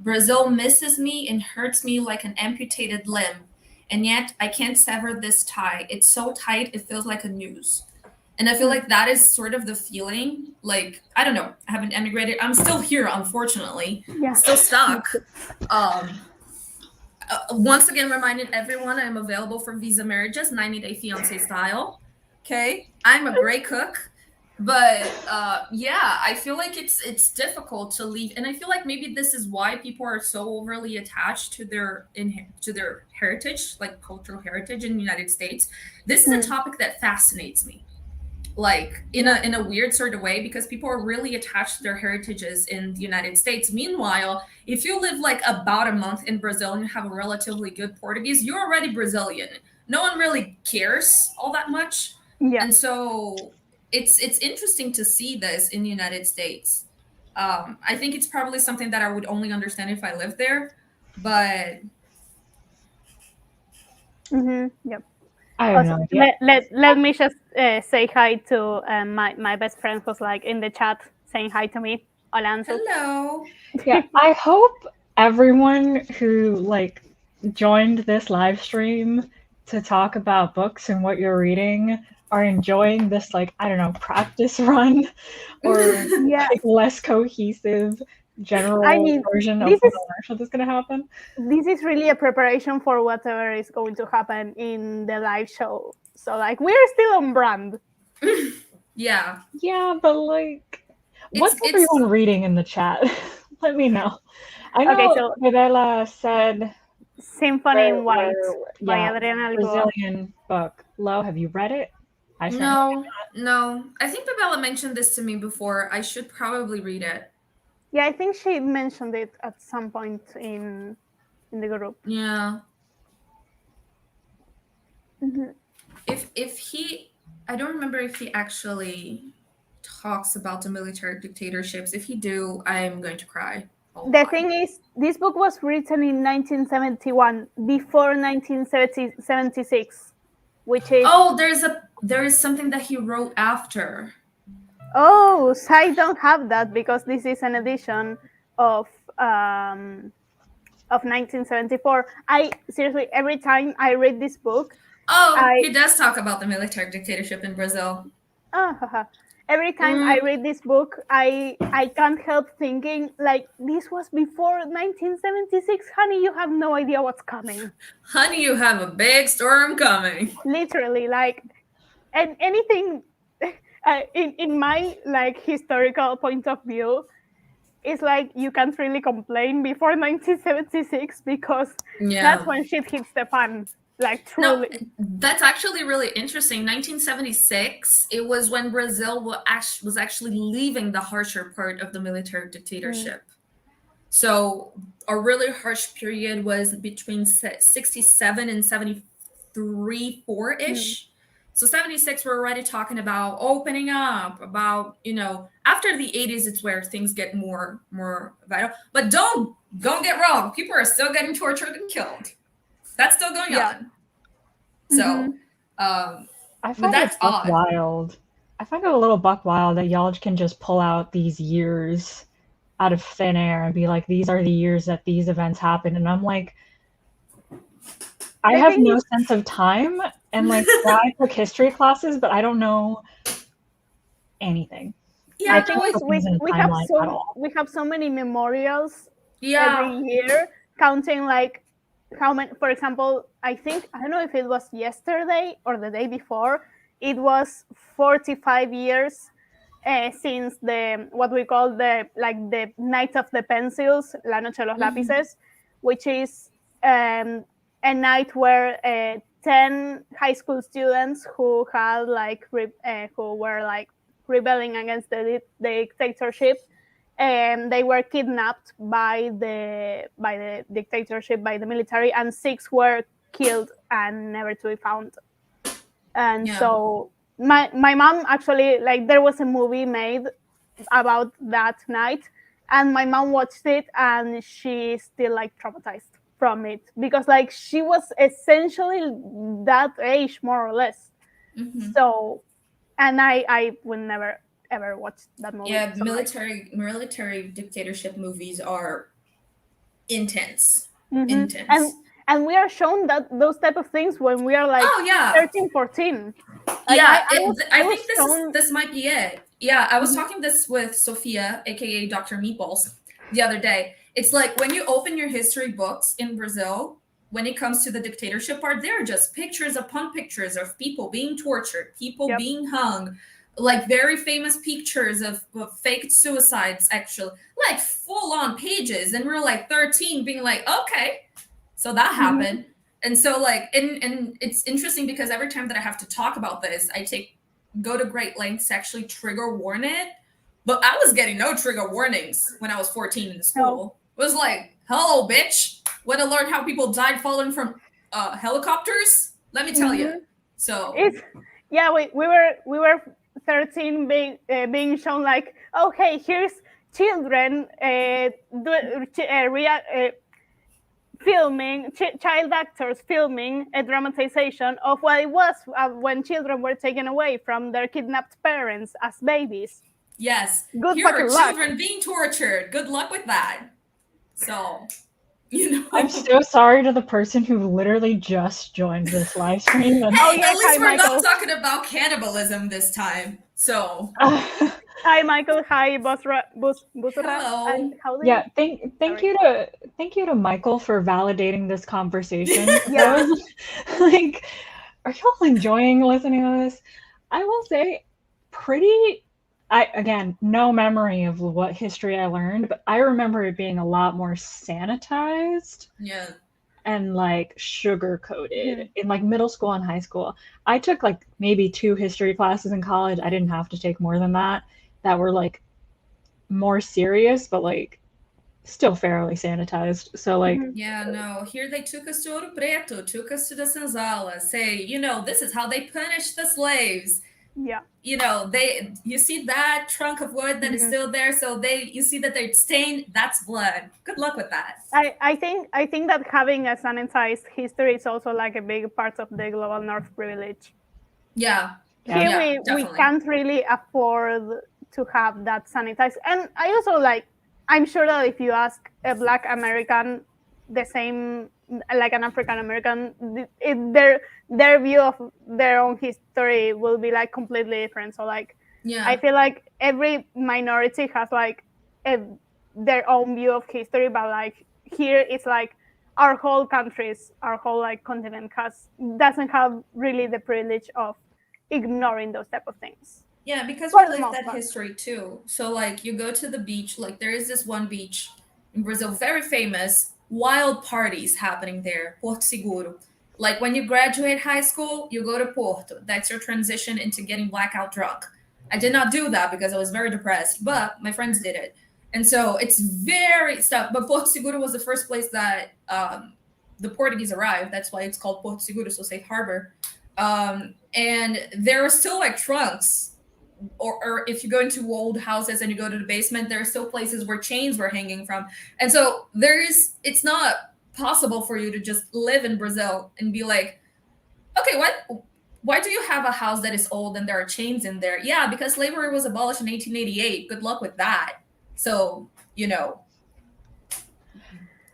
Brazil misses me and hurts me like an amputated limb, and yet I can't sever this tie. It's so tight it feels like a noose. And I feel like that is sort of the feeling. Like, I don't know, I haven't emigrated. I'm still here, unfortunately.
Yeah.
Still stuck. Once again, reminding everyone I'm available for visa marriages, 90-day fiance style. Okay, I'm a great cook, but yeah, I feel like it's difficult to leave, and I feel like maybe this is why people are so overly attached to their heritage, like cultural heritage in the United States. This is a topic that fascinates me, like in a weird sort of way, because people are really attached to their heritages in the United States. Meanwhile, if you live like about a month in Brazil and you have a relatively good Portuguese, you're already Brazilian. No one really cares all that much.
Yeah.
And so it's interesting to see this in the United States. I think it's probably something that I would only understand if I lived there, but
Yep.
I have no idea.
Let me just say hi to my best friend who's like in the chat saying hi to me. Hola,
hello.
Yeah, I hope everyone who like joined this live stream to talk about books and what you're reading are enjoying this, like, I don't know, practice run or like less cohesive general version of what actually is going to happen.
This is really a preparation for whatever is going to happen in the live show. So, like, we're still on brand.
Yeah,
but like, what's everyone reading in the chat? Let me know. I know Mirella said
Symphony in White by Adriana Algo.
Brazilian book. Lo, have you read it?
No. I think Babella mentioned this to me before. I should probably read it.
Yeah, I think she mentioned it at some point in the group.
Yeah. If he, I don't remember if he actually talks about the military dictatorships. If he do, I'm going to cry.
The thing is, this book was written in 1971, before 1976, which is...
Oh, there is something that he wrote after.
Oh, so I don't have that because this is an edition of 1974. I seriously, every time I read this book...
he does talk about the military dictatorship in Brazil.
Every time I read this book, I can't help thinking, like, this was before 1976. Honey, you have no idea what's coming.
Honey, you have a big storm coming.
Literally, like, and anything in my, like, historical point of view, it's like you can't really complain before 1976 because that's when shit hits the fan. Like, truly.
No, that's actually really interesting. 1976, it was when Brazil was actually leaving the harsher part of the military dictatorship. So a really harsh period was between 67 and 73, 4-ish. So 76, we're already talking about opening up, about, after the 80s, it's where things get more vital. But don't get wrong. People are still getting tortured and killed. That's still going on. So,
I find it buck wild. I find it a little buck wild that y'all can just pull out these years out of thin air and be like, these are the years that these events happened. And I'm like, I have no sense of time. And like, I took history classes, but I don't know anything.
Yeah, I think we have so many memorials every year, counting like how many, for example, I don't know if it was yesterday or the day before, it was 45 years since the what we call the night of the pencils, La Noche de los Lápices, which is a night where 10 high school students who had who were like rebelling against the dictatorship, and they were kidnapped by the dictatorship, by the military, and 6 were killed and never to be found. And so my mom actually, like, there was a movie made about that night, and my mom watched it, and she's still like traumatized from it, because like she was essentially that age, more or less. So, and I would never ever watch that movie.
Yeah,
so
military dictatorship movies are intense.
And we are shown that those type of things when we are like 13, 14. Like,
I think this might be it. Yeah, I was talking this with Sophia, aka Dr. Meatballs, the other day. It's like when you open your history books in Brazil, when it comes to the dictatorship part, there are just pictures upon pictures of people being tortured, people being hung, like very famous pictures of fake suicides, actually, like full on pages. And we're like 13 being like, okay, so that happened. And so like, and it's interesting because every time that I have to talk about this, I go to great lengths to actually trigger warn it. But I was getting no trigger warnings when I was 14 in school. It was like, hello, bitch. Want to learn how people died falling from helicopters? Let me tell you. So
we were 13 being shown like, okay, here's children filming, child actors filming a dramatization of what it was when children were taken away from their kidnapped parents as babies.
Yes.
Good
Here are
luck.
children being tortured. Good luck with that. So, you know.
I'm so sorry to the person who literally just joined this live stream.
And at least we're not talking about cannibalism this time. So.
Hi, Michael. Hi, Busra.
Hello.
Yeah, thank you to Michael for validating this conversation. Like, are y'all enjoying listening to this? I will say, again, no memory of what history I learned, but I remember it being a lot more sanitized.
Yeah.
And like sugar coated in like middle school and high school. I took like maybe 2 history classes in college. I didn't have to take more than that were like more serious, but like still fairly sanitized. So like
yeah, no, here they took us to Ouro Preto, took us to the Senzala, say, you know, this is how they punished the slaves.
Yeah.
You know, you see that trunk of wood that is still there, so you see that they're stained, that's blood. Good luck with that.
I think that having a sanitized history is also like a big part of the global north privilege.
Yeah.
Here we can't really afford to have that sanitized. And I also I'm sure that if you ask a Black American the same like an African American, their view of their own history will be like completely different. So like I feel like every minority has like their own view of history, but like here it's like our whole like continent doesn't have really the privilege of ignoring those type of things.
Yeah, because we live that history too. So like you go to the beach, like there is this one beach in Brazil, very famous, wild parties happening there, Porto Seguro. Like when you graduate high school, you go to Porto. That's your transition into getting blackout drunk. I did not do that because I was very depressed, but my friends did it. And so it's very stuff. But Porto Seguro was the first place that the Portuguese arrived. That's why it's called Porto Seguro, so safe harbor. And there are still like trunks. Or if you go into old houses and you go to the basement, there are still places where chains were hanging from. And so it's not possible for you to just live in Brazil and be like, okay, why do you have a house that is old and there are chains in there? Yeah, because slavery was abolished in 1888. Good luck with that. So,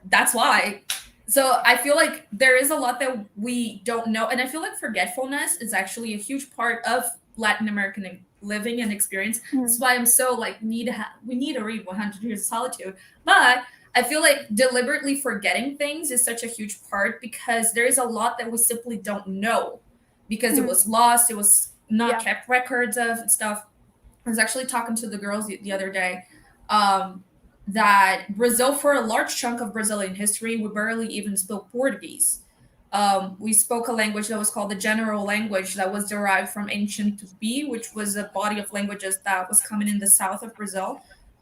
that's why. So I feel like there is a lot that we don't know. And I feel like forgetfulness is actually a huge part of Latin American living and experience. That's why I'm so like we need to read 100 Years of Solitude. But I feel like deliberately forgetting things is such a huge part because there is a lot that we simply don't know because it was lost, it was not kept records of and stuff. I was actually talking to the girls the other day that Brazil, for a large chunk of Brazilian history, we barely even spoke Portuguese. We spoke a language that was called the general language that was derived from ancient Tupi, which was a body of languages that was coming in the south of Brazil,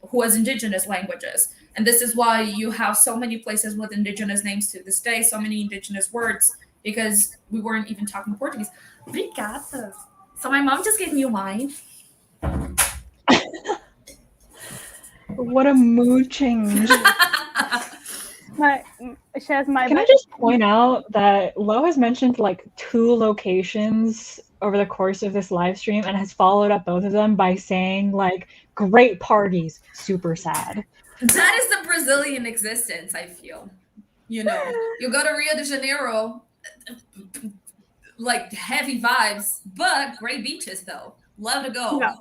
who was indigenous languages. And this is why you have so many places with indigenous names to this day, so many indigenous words, because we weren't even talking Portuguese. Obrigada. So my mom just gave me wine.
What a mood change.
Can
I just point out that Lo has mentioned like 2 locations over the course of this live stream and has followed up both of them by saying like great parties, super sad.
That is the Brazilian existence, I feel. You know, you go to Rio de Janeiro, like heavy vibes, but great beaches though. Love to go.
No.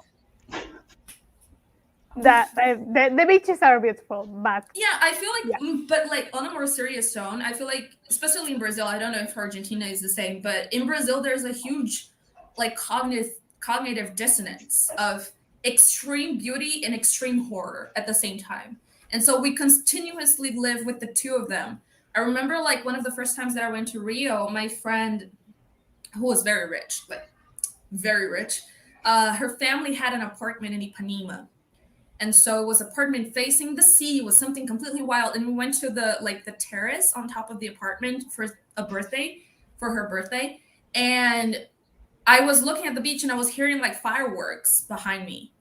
The beaches are beautiful, but
yeah, I feel like, but like on a more serious tone, I feel like, especially in Brazil, I don't know if Argentina is the same, but in Brazil, there's a huge like cognitive dissonance of extreme beauty and extreme horror at the same time. And so we continuously live with the two of them. I remember like one of the first times that I went to Rio, my friend, who was very rich, like very rich, her family had an apartment in Ipanema. And so it was apartment facing the sea. It was something completely wild. And we went to the terrace on top of the apartment for her birthday. And I was looking at the beach and I was hearing like fireworks behind me.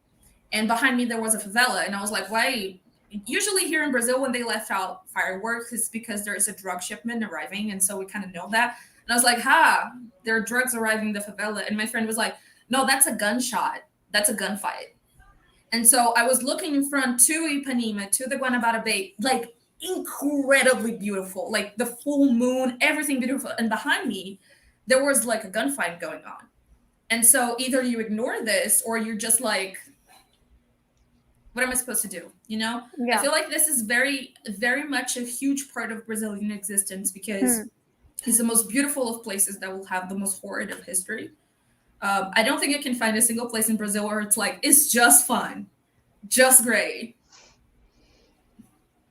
And behind me there was a favela. And I was like, why? Usually here in Brazil, when they left out fireworks, it's because there is a drug shipment arriving. And so we kind of know that. And I was like, there are drugs arriving the favela. And my friend was like, no, that's a gunshot. That's a gunfight. And so I was looking in front to Ipanema, to the Guanabara Bay, like incredibly beautiful, like the full moon, everything beautiful. And behind me, there was like a gunfight going on. And so either you ignore this or you're just like, what am I supposed to do? You know? Yeah. I feel like this is very, very much a huge part of Brazilian existence because it's the most beautiful of places that will have the most horrid of history. I don't think I can find a single place in Brazil where it's like, it's just fun, just great.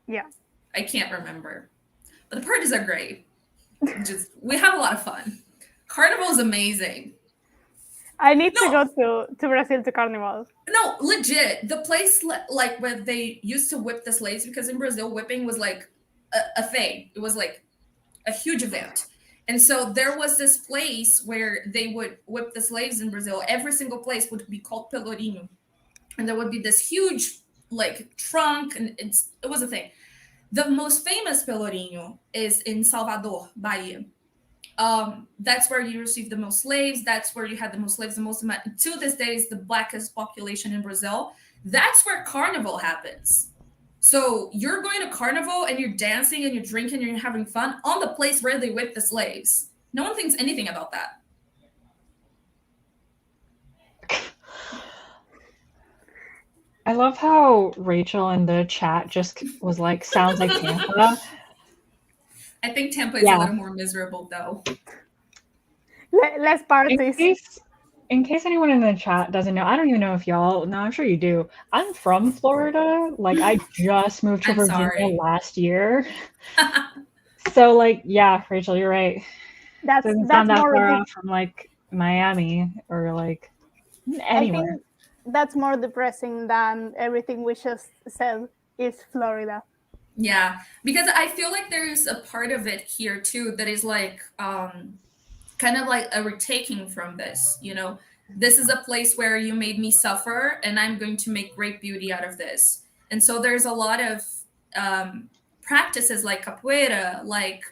Yeah.
I can't remember. But the parties are great. We have a lot of fun. Carnival is amazing.
I need to go to Brazil to Carnival.
No, legit. The place like where they used to whip the slaves, because in Brazil, whipping was like a thing. It was like a huge event. And so there was this place where they would whip the slaves in Brazil. Every single place would be called Pelourinho. And there would be this huge like trunk, and it was a thing. The most famous Pelourinho is in Salvador, Bahia. That's where you receive the most slaves. That's where you had the most slaves, the most amount. To this day is the blackest population in Brazil. That's where Carnival happens. So you're going to Carnival and you're dancing and you're drinking and you're having fun on the place where they whip the slaves. No one thinks anything about that.
I love how Rachel in the chat just was like, sounds like Tampa.
I think Tampa is a little more miserable, though.
Less parties.
In case anyone in the chat doesn't know, I don't even know if y'all know, I'm sure you do. I'm from Florida. Like, I just moved to Virginia last year. So, like, yeah, Rachel, you're right.
That's
sound that far off from, like, Miami or, like, anywhere.
I think that's more depressing than everything we just said is Florida.
Yeah, because I feel like there's a part of it here, too, that is, like, kind of like a retaking from this, you know, this is a place where you made me suffer and I'm going to make great beauty out of this. And so there's a lot of practices like capoeira, like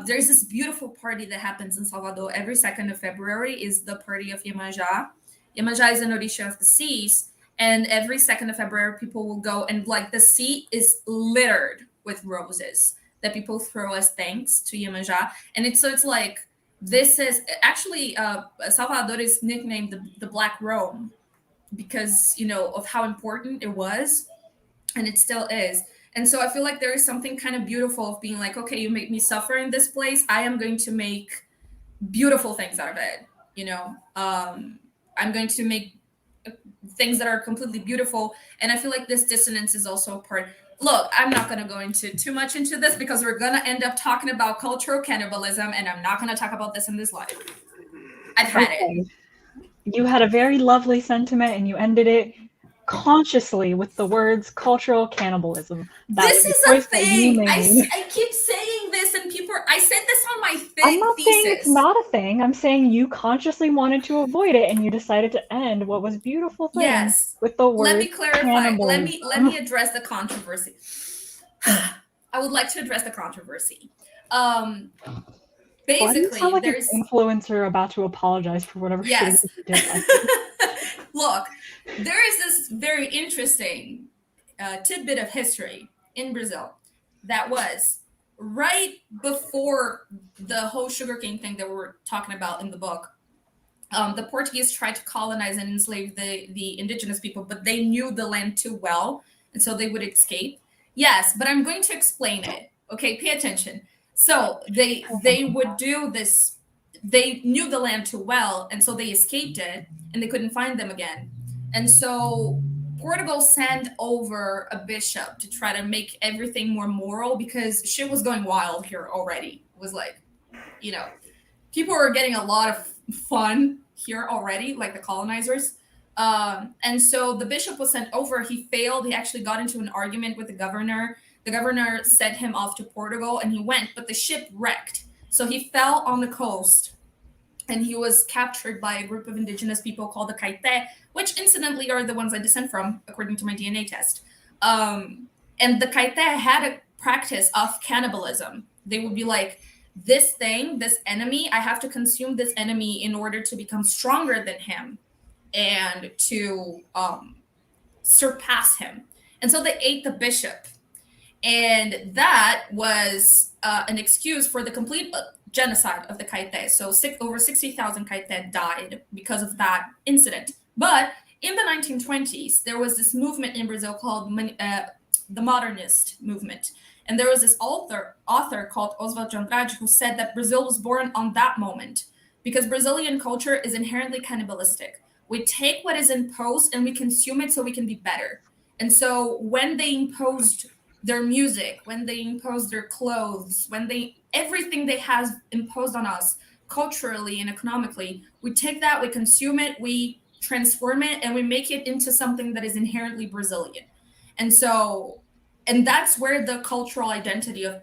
there's this beautiful party that happens in Salvador every 2nd of February is the party of Iemanjá. Iemanjá is an Orisha of the seas. And every 2nd of February, people will go and like the sea is littered with roses that people throw as thanks to Iemanjá. And it's like, this is actually Salvador is nicknamed the Black Rome because, you know, of how important it was, and it still is. And so I feel like there is something kind of beautiful of being like, okay, you make me suffer in this place, I am going to make beautiful things out of it. I'm going to make things that are completely beautiful. And I feel like this dissonance is also a part. Look, I'm not going to go into too much into this because we're going to end up talking about cultural cannibalism, and I'm not going to talk about this in this live. I've had it.
You had a very lovely sentiment, and you ended it consciously with the words cultural cannibalism.
This is a thing. I keep saying this, and people. I said this on my
I'm not
thesis.
saying it's not a thing. I'm saying you consciously wanted to avoid it, and you decided to end what was beautiful thing with the word.
Let me clarify. Let me address the controversy. I would like to address the controversy. Basically,
you sound like there's an influencer about to apologize for whatever shit you did.
Look, there is this very interesting tidbit of history in Brazil that was right before the whole sugarcane thing that we're talking about in the book. The Portuguese tried to colonize and enslave the indigenous people, but they knew the land too well, and so they would escape. Yes, but I'm going to explain it. Okay, pay attention. So they would do this. They knew the land too well, and so they escaped it, and they couldn't find them again. And so Portugal sent over a bishop to try to make everything more moral, because shit was going wild here already. It was like, people were getting a lot of fun here already, like the colonizers. And so the bishop was sent over. He failed. He actually got into an argument with the governor. The governor sent him off to Portugal, and he went, but the ship wrecked. So he fell on the coast, and he was captured by a group of indigenous people called the Caeté, which incidentally are the ones I descend from, according to my DNA test. And the Caeté had a practice of cannibalism. They would be like, this enemy, I have to consume this enemy in order to become stronger than him and to surpass him. And so they ate the bishop. And that was an excuse for the complete genocide of the Caeté. So over 60,000 Caeté died because of that incident. But in the 1920s, there was this movement in Brazil called the modernist movement. And there was this author called Oswald de Andrade who said that Brazil was born on that moment because Brazilian culture is inherently cannibalistic. We take what is imposed and we consume it so we can be better. And so when they imposed their music, when they imposed their clothes, everything they have imposed on us culturally and economically, we take that, we consume it, we transform it, and we make it into something that is inherently Brazilian. And that's where the cultural identity of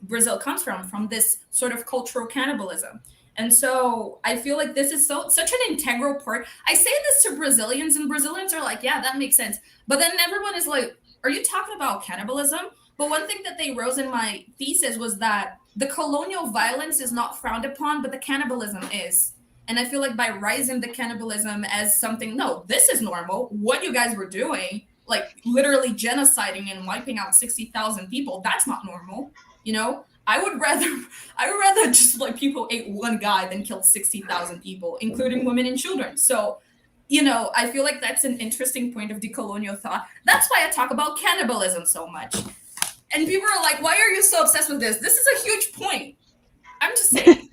Brazil comes from this sort of cultural cannibalism. And so I feel like this is such an integral part. I say this to Brazilians, and Brazilians are like, yeah, that makes sense. But then everyone is like, are you talking about cannibalism? But one thing that they rose in my thesis was that the colonial violence is not frowned upon, but the cannibalism is. And I feel like by rising the cannibalism as something, no, this is normal. What you guys were doing, like literally genociding and wiping out 60,000 people, that's not normal. I would rather just like people ate one guy than killed 60,000 people, including women and children. So, I feel like that's an interesting point of decolonial thought. That's why I talk about cannibalism so much. And people are like, why are you so obsessed with this? This is a huge point. I'm just saying.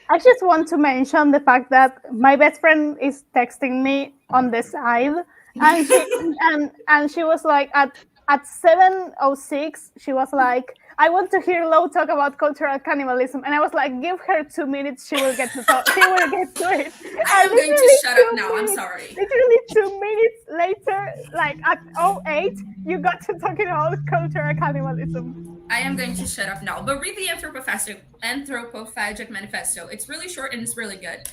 I just want to mention the fact that my best friend is texting me on the side, and she was like at 7:06, she was like, I want to hear Lo talk about cultural cannibalism. And I was like, give her 2 minutes, she will get to talk. She will get to it.
I'm going to shut up now. I'm sorry.
Literally 2 minutes later, like at 08, you got to talking about cultural cannibalism.
I am going to shut up now. But read the Anthropophagic Manifesto. It's really short and it's really good.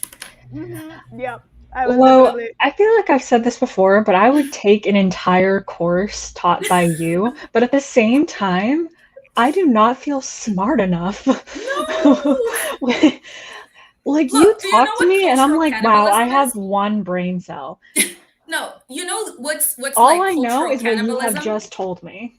Mm-hmm. Yep.
I feel like I've said this before, but I would take an entire course taught by you. But at the same time, I do not feel smart enough.
No.
Look, you talk to me and I'm like, wow, I have one brain cell.
No, what's
all
like
I know is what you have
cannibalism?
just told me.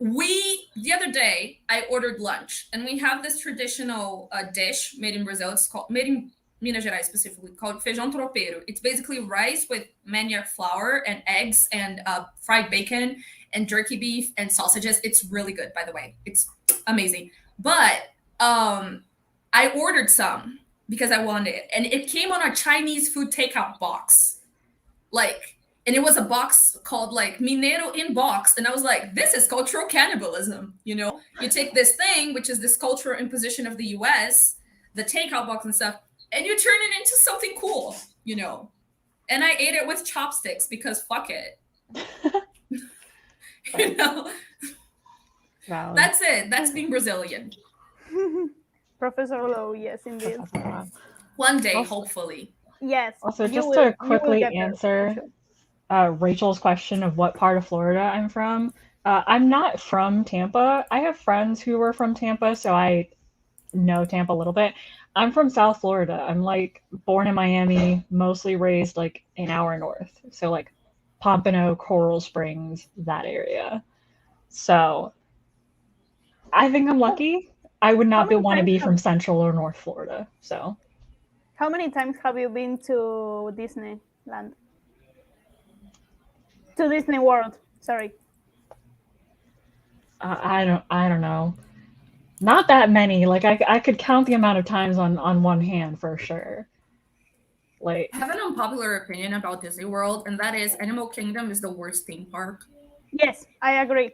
The other day, I ordered lunch, and we have this traditional dish made in Brazil. It's made in Minas Gerais specifically, called feijão tropeiro. It's basically rice with manioc flour and eggs and fried bacon and jerky beef and sausages. It's really good, by the way. It's amazing. But I ordered some because I wanted it, and it came on a Chinese food takeout box, like, and it was a box called like Minero in box, and I was like, this is cultural cannibalism. You know, you take this thing, which is this cultural imposition of the U.S., the takeout box and stuff, and you turn it into something cool. You know, and I ate it with chopsticks because fuck it. You know,
Valid.
that's it. That's being Brazilian.
Professor Lowe, yes, indeed.
One day,
Also-
hopefully.
Yes.
Also,
you
just
will-
to
you will
quickly
get there,
answer
for sure.
Rachel's question of what part of Florida I'm from, I'm not from Tampa. I have friends who were from Tampa, so I know Tampa a little bit. I'm from South Florida. I'm like born in Miami, mostly raised like an hour north. So like Pompano, Coral Springs, that area. So I think I'm lucky. I would not
many
want to
times
be
have-
from Central or North Florida. So
How many times have you been to Disneyland? To Disney World, sorry.
I don't know. Not that many. Like I could count the amount of times on one hand for sure. Like
I have an unpopular opinion about Disney World, and that is Animal Kingdom is the worst theme park.
Yes, I agree.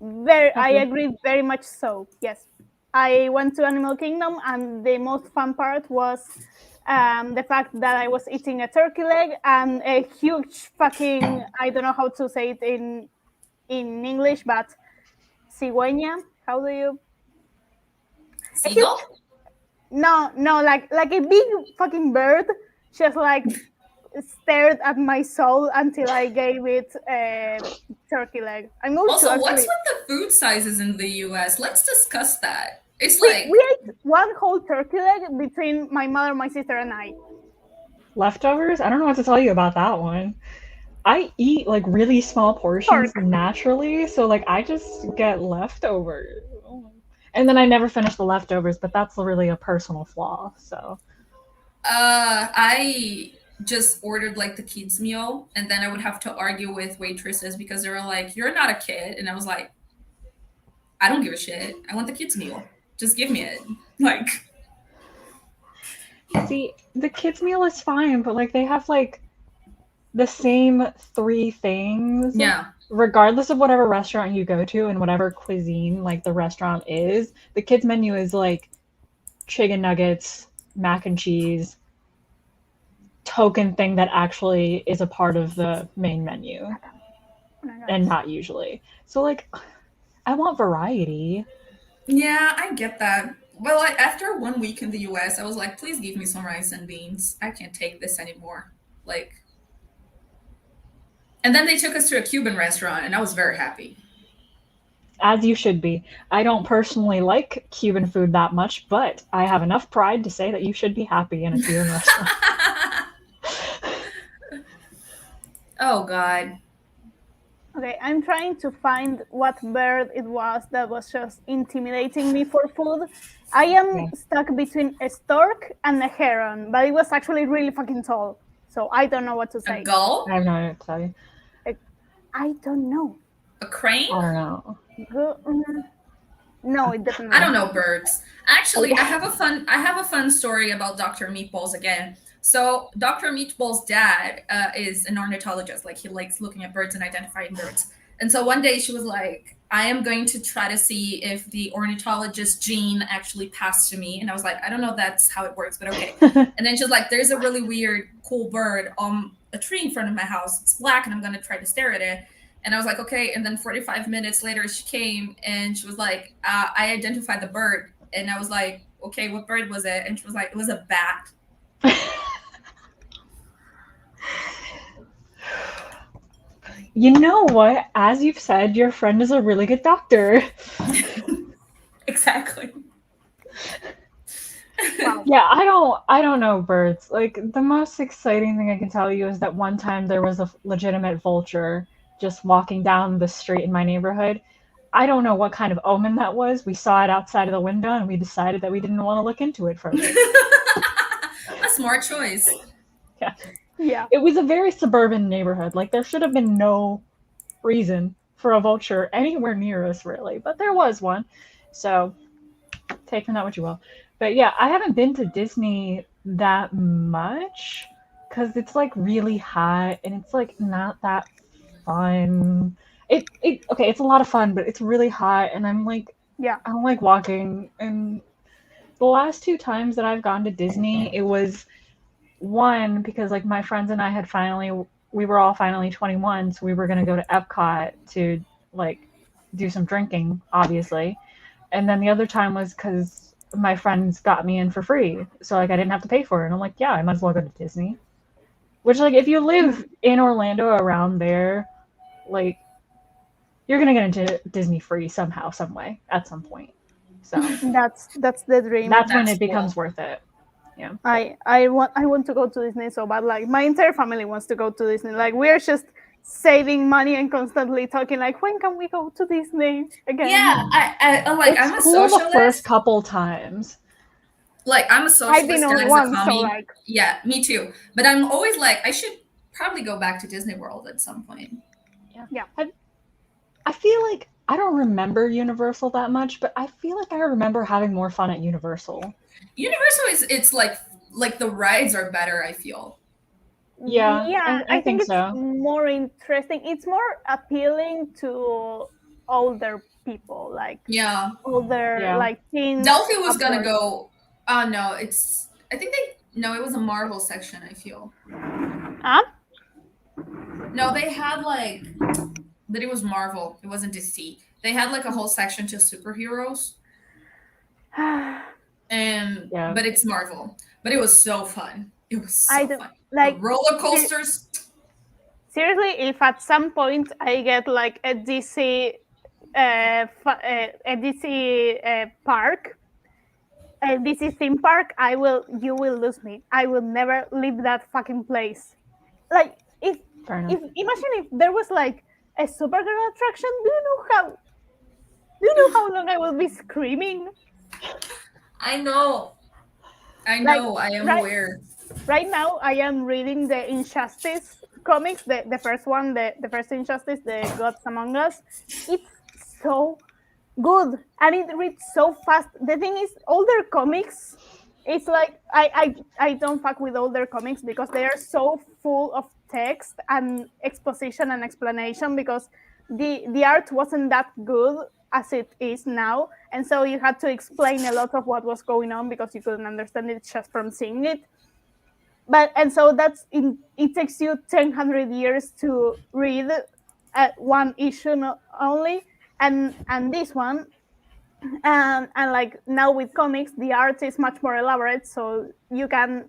I agree very much so. Yes, I went to Animal Kingdom, and the most fun part was the fact that I was eating a turkey leg and a huge fucking, I don't know how to say it in English, but cigüeña. How do you?
Seagull?
No, like a big fucking bird, just like stared at my soul until I gave it a turkey leg. I'm going to
Also, what's
actually.
with the food sizes in the US? Let's discuss that. It's
We
like,
ate one whole turkey leg between my mother, my sister, and I.
leftovers? I don't know what to tell you about that one. I eat like really small portions
Pork.
naturally, so like I just get leftovers. And then I never finish the leftovers, but that's really a personal flaw. So
I just ordered like the kids meal, and then I would have to argue with waitresses because they were like, "You're not a kid," and I was like, "I don't give a shit. I want the kids meal. Just give me it." Like,
see, the kids meal is fine, but like they have like the same three things.
yeah.
Regardless of whatever restaurant you go to and whatever cuisine like the restaurant is, the kids menu is like chicken nuggets, mac and cheese, token thing that actually is a part of the main menu
Oh my God.
and not usually. So like I want variety.
Yeah, I get that. Well, after 1 week in the US, I was like, please give me some rice and beans. I can't take this anymore. Like, and then they took us to a Cuban restaurant, and I was very happy.
As you should be. I don't personally like Cuban food that much, but I have enough pride to say that you should be happy in a Cuban restaurant.
Oh, God.
Okay, I'm trying to find what bird it was that was just intimidating me for food. I am
Yeah.
stuck between a stork and a heron, but it was actually really fucking tall. So I don't know what to
A
say.
gull?
I have no idea what to tell you.
I don't know.
A crane?
I don't know.
No, it definitely.
I don't know birds. Actually, I have a fun story about Dr. Meatballs again. So Dr. Meatball's dad is an ornithologist. Like he likes looking at birds and identifying birds. And so one day she was like, I am going to try to see if the ornithologist gene actually passed to me. And I was like, I don't know if that's how it works, but okay. And then she's like, there's a really weird, cool bird on a tree in front of my house. It's black, and I'm going to try to stare at it. And I was like, okay. And then 45 minutes later, she came and she was like, I identified the bird. And I was like, okay, what bird was it? And she was like, it was a bat.
You know what? As you've said, your friend is a really good doctor.
Exactly.
Wow.
Yeah, I don't know birds. Like the most exciting thing I can tell you is that one time there was a legitimate vulture just walking down the street in my neighborhood. I don't know what kind of omen that was. We saw it outside of the window and we decided that we didn't want to look into it further.
A smart choice.
Yeah.
It was a very suburban neighborhood. Like there should have been no reason for a vulture anywhere near us, really, but there was one. So take from that what you will. But yeah, I haven't been to Disney that much because it's like really hot and it's like not that fun. It okay, it's a lot of fun, but it's really hot and I'm like
Yeah.
I don't like walking. And the last two times that I've gone to Disney, it was one because like my friends and I had finally we were all finally 21, so we were gonna go to Epcot to like do some drinking, obviously. And then the other time was because my friends got me in for free, so like I didn't have to pay for it. And I'm like, yeah, I might as well go to Disney. Which like if you live in Orlando around there, like you're gonna get into Disney free somehow, some way, at some point. So
That's the dream.
that's when
That's
it becomes
cool.
worth it. Yeah.
I want to go to Disney so bad. Like my entire family wants to go to Disney. Like we're just saving money and constantly talking like, when can we go to Disney again?
Yeah, I'm like,
It's
I'm a
cool the first
socialist.
couple times.
Like, I'm a
I've been
socialist
only
as a
once, so
commie.
like,
Yeah, me too. But I'm always like, I should probably go back to Disney World at some point.
yeah.
I feel like I don't remember Universal that much, but I feel like I remember having more fun at Universal.
Universal is it's like the rides are better, I feel.
Yeah,
Yeah,
I
I think
think
it's
so.
more interesting. It's more appealing to older people, like
Yeah.
older,
Yeah.
like teens.
Delphi was gonna
upwards.
go. Oh no, it's. I think they. No, it was a Marvel section. I feel.
Huh?
No, they had like. But it was Marvel. It wasn't DC. They had like a whole section to superheroes, and
Yeah.
but it's Marvel. But it was so fun. It was
I
so
don't
fun.
like.
The roller coasters.
Seriously, if at some point I get like a DC, a DC park, a DC theme park, you will lose me. I will never leave that fucking place. Like if
Fair enough.
imagine if there was like a Supergirl attraction. Do you know how long I will be screaming?
I know. I
Like
know. I am
right
aware.
right now I am reading the Injustice comics, the first one, the first Injustice, the Gods Among Us. It's so good and it reads so fast. The thing is, older comics, it's like I don't fuck with older comics because they are so full of text and exposition and explanation because the art wasn't that good as it is now, and so you had to explain a lot of what was going on because you couldn't understand it just from seeing it. But and so it takes you 1,000 years to read one issue only, and this one, and like now with comics the art is much more elaborate, so you can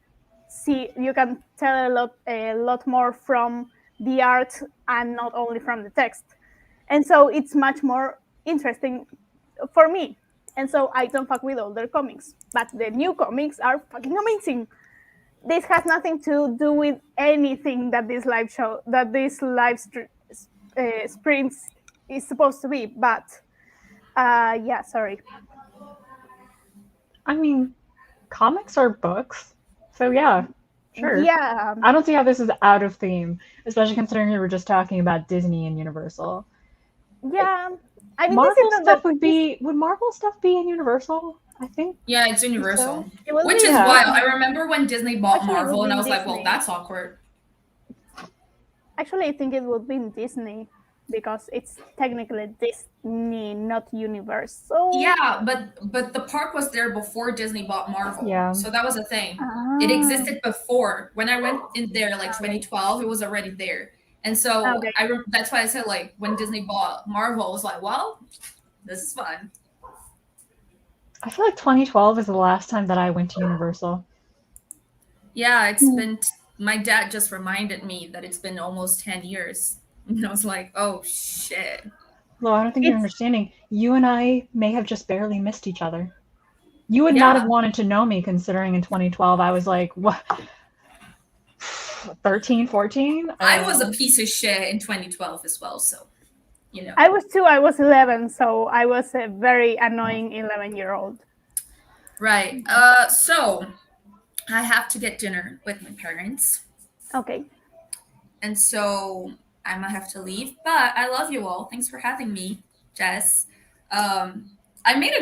tell a lot more from the art and not only from the text, and so it's much more interesting for me, and so I don't fuck with older comics, but the new comics are fucking amazing. This has nothing to do with anything that this sprints is supposed to be, but yeah, sorry.
I mean, comics are books, so yeah, sure.
Yeah,
I don't see how this is out of theme, especially considering we were just talking about Disney and Universal.
yeah. I mean,
Marvel
this is
stuff would Marvel stuff be in Universal? I think
Yeah, it's
so.
Universal.
it will
Which
be
is
Yeah.
wild. I remember when Disney bought
Actually, it would
Marvel,
be
and I
in
was like, well,
Disney.
that's awkward.
Actually, I think it would be in Disney because it's technically Disney, not Universal.
Yeah, but the park was there before Disney bought Marvel.
Yeah.
So that was a thing.
Ah,
It existed before. When I went in there like
okay.
2012, it was already there. And so
Okay.
that's why I said like when Disney bought Marvel, I was like, well, this is fun.
I feel like 2012 is the last time that I went to Universal.
Yeah, it's been my dad just reminded me that it's been almost 10 years. And I was like, oh shit.
Well, I don't think you're
It's
understanding. You and I may have just barely missed each other. You would not
Yeah.
have wanted to know me considering in 2012 I was like, what, 13, 14?
I was a piece of shit in 2012 as well, so you know.
I was 2. I was 11, so I was a very annoying 11-year-old.
Right. So I have to get dinner with my parents.
Okay.
And so I might have to leave, but I love you all. Thanks for having me, Jess. I made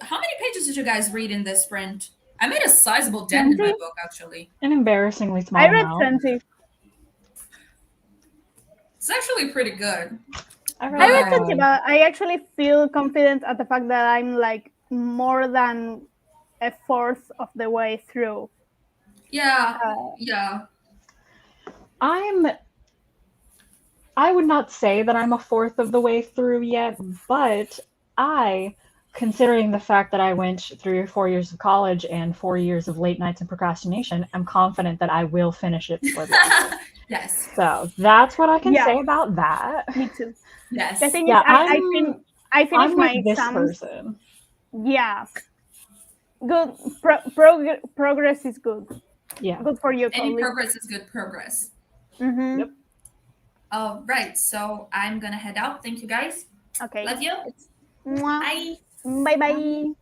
how many pages did you guys read in this sprint? I made a sizable dent in my
20?
book, actually.
An embarrassingly small
I read
amount.
20.
It's actually pretty good.
I read 20, but I actually feel confident at the fact that I'm like more than a fourth of the way through.
Yeah, yeah.
I would not say that I'm a fourth of the way through yet, but considering the fact that I went through 4 years of college and 4 years of late nights and procrastination, I'm confident that I will finish it before the end.
Yes.
So that's what I can say about that.
Me too.
Yes.
The thing
Yeah,
is, I finished
I'm
my
with this
exams.
person.
Yeah. Good. Progress is good.
Yeah.
Good for you,
Any
Colby.
progress is good progress.
Mm-hmm.
Yep.
All right, so I'm gonna head out. Thank you, guys.
Okay.
Love you.
Bye. Bye-bye.
All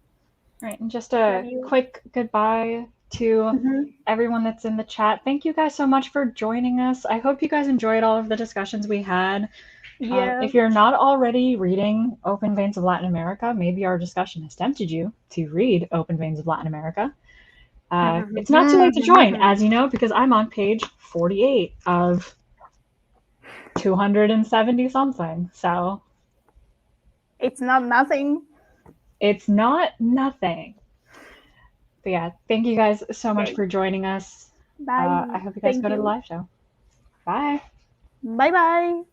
right, and just a quick goodbye to everyone that's in the chat. Thank you guys so much for joining us. I hope you guys enjoyed all of the discussions we had.
Yeah.
If you're not already reading Open Veins of Latin America, maybe our discussion has tempted you to read Open Veins of Latin America. It's not too late to join, as you know, because I'm on page 48 of 270 something. So
it's not nothing.
It's not nothing. But yeah, thank you guys so much for joining us.
Bye.
I hope you guys go to the live show. Bye.
Bye-bye.